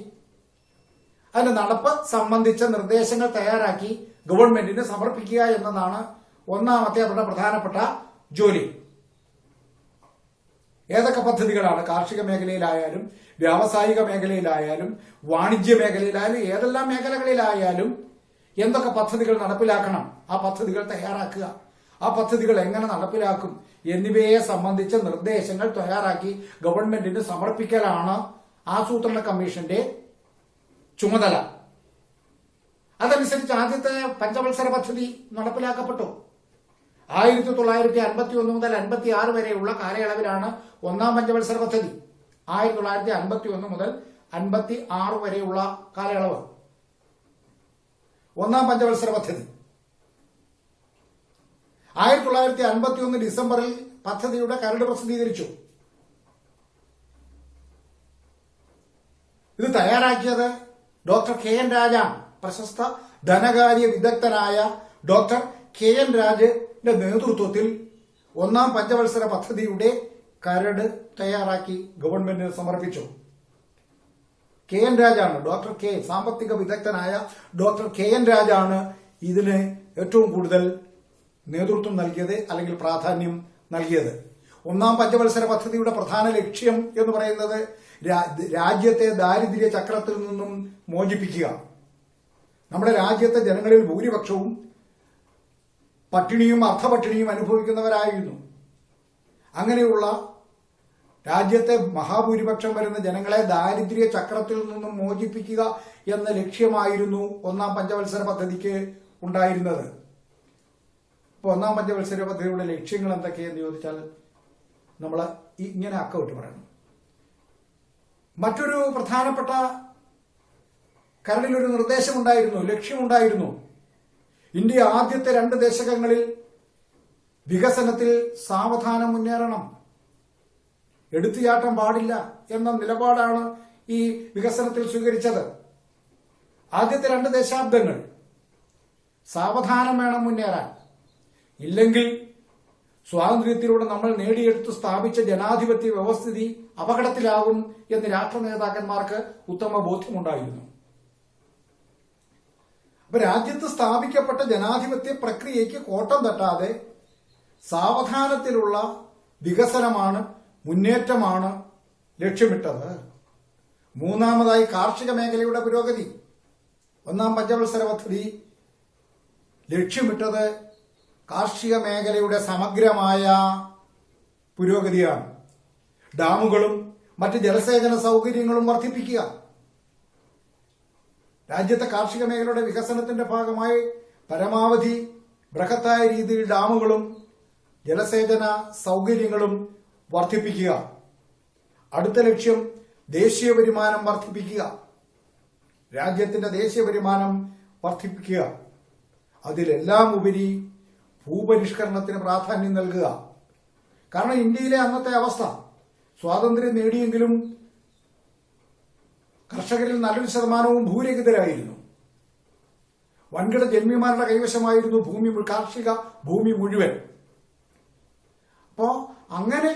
അതിന്റെ നടപ്പ് സംബന്ധിച്ച നിർദ്ദേശങ്ങൾ തയ്യാറാക്കി ഗവൺമെന്റിന് സമർപ്പിക്കുക എന്നതാണ് ഒന്നാമത്തെ അവരുടെ പ്രധാനപ്പെട്ട ജോലി. ഏതൊക്കെ പദ്ധതികളാണ്? കാർഷിക മേഖലയിലായാലും വ്യാവസായിക മേഖലയിലായാലും വാണിജ്യ മേഖലയിലായാലും ഏതെല്ലാം മേഖലകളിലായാലും എന്തൊക്കെ പദ്ധതികൾ നടപ്പിലാക്കണം, ആ പദ്ധതികൾ തയ്യാറാക്കുക, ആ പദ്ധതികൾ എങ്ങനെ നടപ്പിലാക്കും എന്നിവയെ സംബന്ധിച്ച നിർദ്ദേശങ്ങൾ തയ്യാറാക്കി ഗവൺമെന്റിന് സമർപ്പിക്കലാണ് ആസൂത്രണ കമ്മീഷന്റെ ചുമതല. അതനുസരിച്ച് ആദ്യത്തെ പഞ്ചവത്സര പദ്ധതി നടപ്പിലാക്കപ്പെട്ടു. 1951 മുതൽ 56 വരെയുള്ള കാലയളവിലാണ് ഒന്നാം പഞ്ചവത്സര പദ്ധതി. 1951 മുതൽ 56 വരെയുള്ള കാലയളവ് ഒന്നാം പഞ്ചവത്സര പദ്ധതി. 1951 ഡിസംബറിൽ പദ്ധതിയുടെ കരട് പ്രസിദ്ധീകരിച്ചു. ഇത് തയ്യാറാക്കിയത് ഡോക്ടർ KN രാജാണ്. പ്രശസ്ത ധനകാര്യ വിദഗ്ധനായ ഡോക്ടർ KN രാജന്റെ നേതൃത്വത്തിൽ ഒന്നാം പഞ്ചവത്സര പദ്ധതിയുടെ കരട് തയ്യാറാക്കി ഗവൺമെന്റിന് സമർപ്പിച്ചു. KN രാജാണ്, ഡോക്ടർ സാമ്പത്തിക വിദഗ്ധനായ ഡോക്ടർ KN രാജാണ് ഇതിന് ഏറ്റവും കൂടുതൽ നേതൃത്വം നൽകിയത് അല്ലെങ്കിൽ പ്രാധാന്യം നൽകിയത്. ഒന്നാം പഞ്ചവത്സര പദ്ധതിയുടെ പ്രധാന ലക്ഷ്യം എന്ന് പറയുന്നത് രാജ്യത്തെ ദാരിദ്ര്യ ചക്രത്തിൽ നിന്നും മോചിപ്പിക്കുക. നമ്മുടെ രാജ്യത്തെ ജനങ്ങളിൽ ഭൂരിപക്ഷവും പട്ടിണിയും അർദ്ധപട്ടിണിയും അനുഭവിക്കുന്നവരായിരുന്നു. അങ്ങനെയുള്ള രാജ്യത്തെ മഹാഭൂരിപക്ഷം വരുന്ന ജനങ്ങളെ ദാരിദ്ര്യ ചക്രത്തിൽ നിന്നും മോചിപ്പിക്കുക എന്ന ലക്ഷ്യമായിരുന്നു ഒന്നാം പഞ്ചവത്സര പദ്ധതിക്ക് ഉണ്ടായിരുന്നത്. ഇപ്പോൾ ഒന്നാം പഞ്ചവത്സര പദ്ധതിയുടെ ലക്ഷ്യങ്ങൾ എന്തൊക്കെയെന്ന് ചോദിച്ചാൽ നമ്മൾ ഇങ്ങനെ അക്കൗട്ട് പറയണം. മറ്റൊരു പ്രധാനപ്പെട്ട കരടിലൊരു നിർദ്ദേശമുണ്ടായിരുന്നു, ലക്ഷ്യമുണ്ടായിരുന്നു. ഇന്ത്യ ആദ്യത്തെ 2 ദശകങ്ങളിൽ വികസനത്തിൽ സാവധാനം മുന്നേറണം, എടുത്തുചാട്ടം പാടില്ല എന്ന നിലപാടാണ് ഈ വികസനത്തിൽ സ്വീകരിച്ചത്. ആദ്യത്തെ 2 ദശാബ്ദങ്ങൾ സാവധാനം വേണം മുന്നേറാൻ. ഇല്ലെങ്കിൽ സ്വാതന്ത്ര്യത്തിലൂടെ നമ്മൾ നേടിയെടുത്ത് സ്ഥാപിച്ച ജനാധിപത്യ വ്യവസ്ഥിതി അപകടത്തിലാകും എന്ന് രാഷ്ട്ര നേതാക്കന്മാർക്ക് ഉത്തമ ബോധ്യമുണ്ടായിരുന്നു. അപ്പൊ രാജ്യത്ത് സ്ഥാപിക്കപ്പെട്ട ജനാധിപത്യ പ്രക്രിയയ്ക്ക് കോട്ടം തട്ടാതെ സാവധാനത്തിലുള്ള വികസനമാണ്, മുന്നേറ്റമാണ് ലക്ഷ്യമിട്ടത്. മൂന്നാമതായി കാർഷിക മേഖലയുടെ പുരോഗതി. ഒന്നാം പഞ്ചവത്സര പദ്ധതി ലക്ഷ്യമിട്ടത് കാർഷിക മേഖലയുടെ സമഗ്രമായ പുരോഗതിയാണ്. ഡാമുകളും മറ്റ് ജലസേചന സൗകര്യങ്ങളും വർദ്ധിപ്പിക്കുക. രാജ്യത്തെ കാർഷിക മേഖലയുടെ വികസനത്തിന്റെ ഭാഗമായി പരമാവധി ബൃഹത്തായ രീതിയിൽ ഡാമുകളും ജലസേചന സൗകര്യങ്ങളും വർദ്ധിപ്പിക്കുക. അടുത്ത ലക്ഷ്യം ദേശീയ വരുമാനം വർദ്ധിപ്പിക്കുക. രാജ്യത്തിന്റെ ദേശീയ വരുമാനം വർദ്ധിപ്പിക്കുക. അതിലെല്ലാം ഉപരി ഭൂപരിഷ്കരണത്തിന് പ്രാധാന്യം നൽകുക. കാരണം ഇന്ത്യയിലെ അന്നത്തെ അവസ്ഥ, സ്വാതന്ത്ര്യം നേടിയെങ്കിലും കർഷകരിൽ നല്ലൊരു ശതമാനവും ഭൂരഹിതരായിരുന്നു. വൻകിട ജന്മിമാരുടെ കൈവശമായിരുന്നു കാർഷിക ഭൂമി മുഴുവൻ. അപ്പോ അങ്ങനെ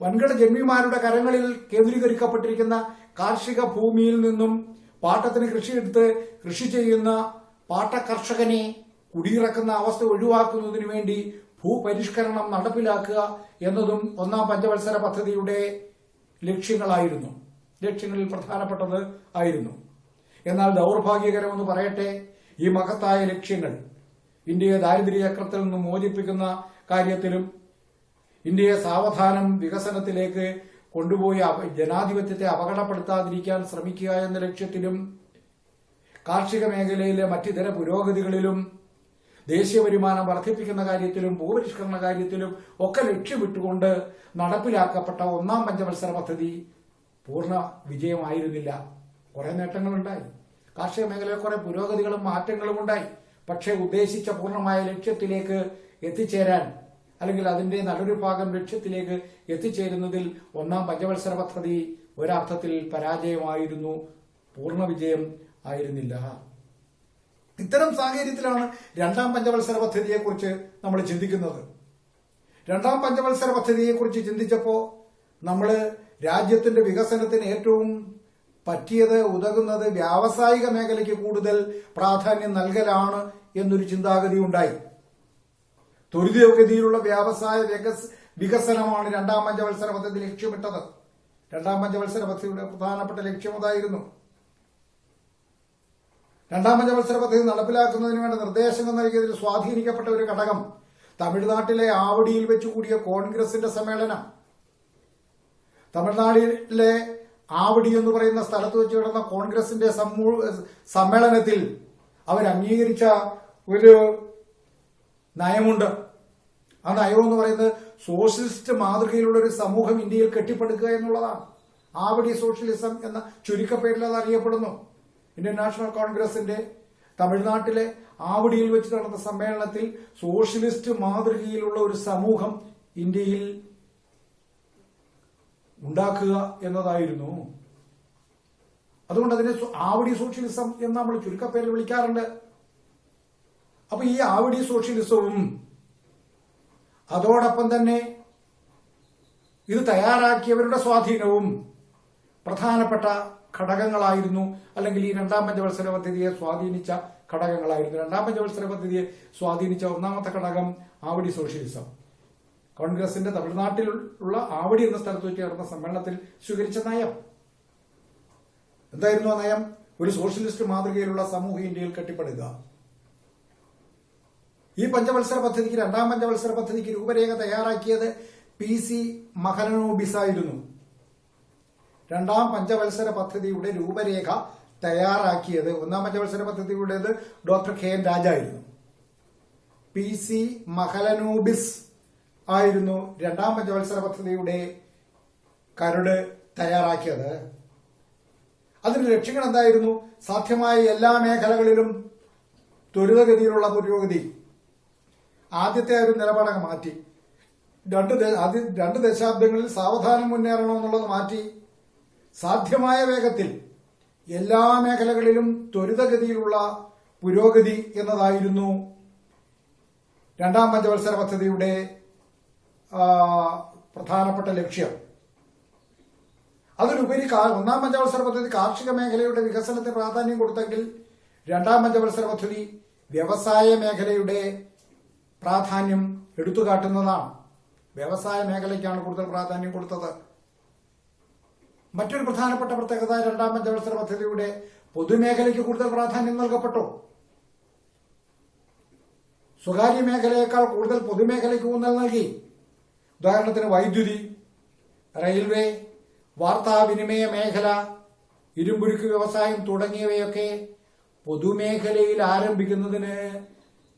വൻകിട ജന്മിമാരുടെ കരങ്ങളിൽ കേന്ദ്രീകരിക്കപ്പെട്ടിരിക്കുന്ന കാർഷിക ഭൂമിയിൽ നിന്നും പാട്ടത്തിന് കൃഷിയെടുത്ത് കൃഷി ചെയ്യുന്ന പാട്ടകർഷകനെ കുടിയിറക്കുന്ന അവസ്ഥ ഒഴിവാക്കുന്നതിനു വേണ്ടി ഭൂപരിഷ്കരണം നടപ്പിലാക്കുക എന്നതും ഒന്നാം പഞ്ചവത്സര പദ്ധതിയുടെ ലക്ഷ്യങ്ങളിൽ പ്രധാനപ്പെട്ടത് ആയിരുന്നു. എന്നാൽ ദൗർഭാഗ്യകരമെന്ന് പറയട്ടെ, ഈ മഹത്തായ ലക്ഷ്യങ്ങൾ ഇന്ത്യയെ ദാരിദ്ര്യചക്രത്തിൽ നിന്ന് മോചിപ്പിക്കുന്ന കാര്യത്തിലും ഇന്ത്യയെ സാവധാനം വികസനത്തിലേക്ക് കൊണ്ടുപോയി ജനാധിപത്യത്തെ അപകടപ്പെടുത്താതിരിക്കാൻ ശ്രമിക്കുക എന്ന ലക്ഷ്യത്തിലും കാർഷിക മേഖലയിലെ മറ്റിതര പുരോഗതികളിലും ദേശീയ വരുമാനം വർദ്ധിപ്പിക്കുന്ന കാര്യത്തിലും ഭൂപരിഷ്കരണ കാര്യത്തിലും ഒക്കെ ലക്ഷ്യമിട്ടുകൊണ്ട് നടപ്പിലാക്കപ്പെട്ട ഒന്നാം പഞ്ചവത്സര പദ്ധതി പൂർണ്ണ വിജയമായിരുന്നില്ല. കുറെ നേട്ടങ്ങളുണ്ടായി, കാർഷിക മേഖലയിൽ കുറെ പുരോഗതികളും മാറ്റങ്ങളും ഉണ്ടായി. പക്ഷേ ഉദ്ദേശിച്ച പൂർണ്ണമായ ലക്ഷ്യത്തിലേക്ക് എത്തിച്ചേരാൻ, അല്ലെങ്കിൽ അതിന്റെ നല്ലൊരു ഭാഗം ലക്ഷ്യത്തിലേക്ക് എത്തിച്ചേരുന്നതിൽ ഒന്നാം പഞ്ചവത്സര പദ്ധതി ഒരർത്ഥത്തിൽ പരാജയമായിരുന്നു, പൂർണ്ണ വിജയം ആയിരുന്നില്ല. ഇത്തരം സാഹചര്യത്തിലാണ് രണ്ടാം പഞ്ചവത്സര പദ്ധതിയെക്കുറിച്ച് നമ്മൾ ചിന്തിക്കുന്നത്. രണ്ടാം പഞ്ചവത്സര പദ്ധതിയെക്കുറിച്ച് ചിന്തിച്ചപ്പോൾ നമ്മൾ രാജ്യത്തിന്റെ വികസനത്തിന് ഏറ്റവും പറ്റിയത്, ഉതകുന്നത് വ്യാവസായിക മേഖലയ്ക്ക് കൂടുതൽ പ്രാധാന്യം നൽകലാണ് എന്നൊരു ചിന്താഗതി ഉണ്ടായി. ത്വരിതഗതിയിലുള്ള വ്യവസായ വികസനമാണ് രണ്ടാം പഞ്ചവത്സര പദ്ധതി ലക്ഷ്യമിട്ടത്. രണ്ടാം പഞ്ചവത്സര പദ്ധതിയുടെ പ്രധാനപ്പെട്ട ലക്ഷ്യം അതായിരുന്നു. രണ്ടാം പഞ്ചവത്സര പദ്ധതി നടപ്പിലാക്കുന്നതിന് വേണ്ട നിർദ്ദേശങ്ങൾ നൽകിയതിൽ സ്വാധീനിക്കപ്പെട്ട ഒരു ഘടകം തമിഴ്നാട്ടിലെ ആവടിയിൽ വെച്ച് കൂടിയ കോൺഗ്രസിന്റെ സമ്മേളനം. തമിഴ്നാട്ടിലെ ആവടി എന്ന് പറയുന്ന സ്ഥലത്ത് വെച്ച് കിടന്ന കോൺഗ്രസിന്റെ സമ്മേളനത്തിൽ അവർ അംഗീകരിച്ച ഒരു നയമുണ്ട്. ആ നയം എന്ന് പറയുന്നത് സോഷ്യലിസ്റ്റ് മാതൃകയിലുള്ള ഒരു സമൂഹം ഇന്ത്യയിൽ കെട്ടിപ്പടുക്കുക എന്നുള്ളതാണ്. ആവടി സോഷ്യലിസം എന്ന ചുരുക്കപ്പേരിൽ അത് അറിയപ്പെടുന്നു. ഇന്ത്യൻ നാഷണൽ കോൺഗ്രസിന്റെ തമിഴ്നാട്ടിലെ ആവടിയിൽ വെച്ച് നടന്ന സമ്മേളനത്തിൽ സോഷ്യലിസ്റ്റ് മാതൃകയിലുള്ള ഒരു സമൂഹം ഇന്ത്യയിൽ ഉണ്ടാക്കുക എന്നതായിരുന്നു. അതുകൊണ്ട് അതിനെ ആവടി സോഷ്യലിസം എന്ന് നമ്മൾ ചുരുക്കപ്പേരിൽ വിളിക്കാറുണ്ട്. അപ്പൊ ഈ ആവടി സോഷ്യലിസവും അതോടൊപ്പം തന്നെ ഇത് തയ്യാറാക്കിയവരുടെ സ്വാധീനവും പ്രധാനപ്പെട്ട ഘടകങ്ങളായിരുന്നു, അല്ലെങ്കിൽ ഈ രണ്ടാം പഞ്ചവത്സര പദ്ധതിയെ സ്വാധീനിച്ച ഘടകങ്ങളായിരുന്നു. രണ്ടാം പഞ്ചവത്സര പദ്ധതിയെ സ്വാധീനിച്ച ഒന്നാമത്തെ ഘടകം ആവടി സോഷ്യലിസം. കോൺഗ്രസിന്റെ തമിഴ്നാട്ടിലുള്ള ആവടി എന്ന സ്ഥലത്ത് വെച്ച് നടന്ന സമ്മേളനത്തിൽ സ്വീകരിച്ച നയം എന്തായിരുന്നു? ആ നയം ഒരു സോഷ്യലിസ്റ്റ് മാതൃകയിലുള്ള സമൂഹം ഇന്ത്യയിൽ കെട്ടിപ്പടുക. ഈ പഞ്ചവത്സര പദ്ധതിക്ക്, രണ്ടാം പഞ്ചവത്സര പദ്ധതിക്ക് രൂപരേഖ തയ്യാറാക്കിയത് PC മഹലനോബിസ് ആയിരുന്നു. രണ്ടാം പഞ്ചവത്സര പദ്ധതിയുടെ രൂപരേഖ തയ്യാറാക്കിയത്, ഒന്നാം പഞ്ചവത്സര പദ്ധതിയുടേത് ഡോക്ടർ KN രാജ ആയിരുന്നു. PC മഹലനോബിസ് ആയിരുന്നു രണ്ടാം പഞ്ചവത്സര പദ്ധതിയുടെ കരട് തയ്യാറാക്കിയത്. അതിന്റെ ലക്ഷ്യങ്ങൾ എന്തായിരുന്നു? സാധ്യമായ എല്ലാ മേഖലകളിലും ത്വരിതഗതിയിലുള്ള പുരോഗതി. ആദ്യത്തെ ഒരു നിലപാടങ്ങ് മാറ്റി. രണ്ട് ദശാബ്ദങ്ങളിൽ സാവധാനം മുന്നേറണമെന്നുള്ളത് മാറ്റി സാധ്യമായ വേഗത്തിൽ എല്ലാ മേഖലകളിലും ത്വരിതഗതിയിലുള്ള പുരോഗതി എന്നതായിരുന്നു രണ്ടാം പഞ്ചവത്സര പദ്ധതിയുടെ പ്രധാനപ്പെട്ട ലക്ഷ്യം. അതിലുപരി ഒന്നാം പഞ്ചവത്സര പദ്ധതി കാർഷിക മേഖലയുടെ വികസനത്തിന് പ്രാധാന്യം കൊടുത്തെങ്കിൽ രണ്ടാം പഞ്ചവത്സര പദ്ധതി വ്യവസായ മേഖലയുടെ പ്രാധാന്യം എടുത്തുകാട്ടുന്നതാണ്. വ്യവസായ മേഖലയ്ക്കാണ് കൂടുതൽ പ്രാധാന്യം കൊടുത്തത്. മറ്റൊരു പ്രധാനപ്പെട്ട പ്രത്യേകത രണ്ടാം പഞ്ചവത്സര പദ്ധതിയുടെ പൊതുമേഖലയ്ക്ക് കൂടുതൽ പ്രാധാന്യം നൽകപ്പെട്ടു. സ്വകാര്യ മേഖലയേക്കാൾ കൂടുതൽ പൊതുമേഖലയ്ക്ക് ഊന്നൽ നൽകി. ഉദാഹരണത്തിന് വൈദ്യുതി, റെയിൽവേ, വാർത്താവിനിമയ മേഖല, ഇരുമ്പുരുക്ക് വ്യവസായം തുടങ്ങിയവയൊക്കെ പൊതുമേഖലയിൽ ആരംഭിക്കുന്നതിന്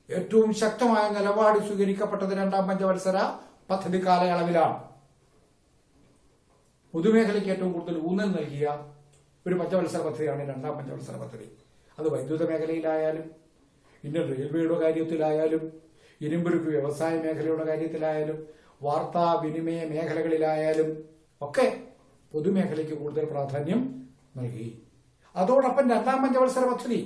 ഏറ്റവും ശക്തമായ നിലപാട് സ്വീകരിക്കപ്പെട്ടത് രണ്ടാം പഞ്ചവത്സര പദ്ധതി കാലയളവിലാണ്. പൊതുമേഖലയ്ക്ക് ഏറ്റവും കൂടുതൽ ഊന്നൽ നൽകിയ ഒരു പഞ്ചവത്സര പദ്ധതിയാണ് രണ്ടാം പഞ്ചവത്സര പദ്ധതി. അത് വൈദ്യുത മേഖലയിലായാലും ഇന്ത്യൻ റെയിൽവേയുടെ കാര്യത്തിലായാലും ഇരുമ്പുരുക്ക് വ്യവസായ മേഖലയുടെ കാര്യത്തിലായാലും വാർത്താവിനിമയ മേഖലകളിലായാലും ഒക്കെ പൊതുമേഖലയ്ക്ക് കൂടുതൽ പ്രാധാന്യം നൽകി. അതോടൊപ്പം രണ്ടാം പഞ്ചവത്സര പദ്ധതി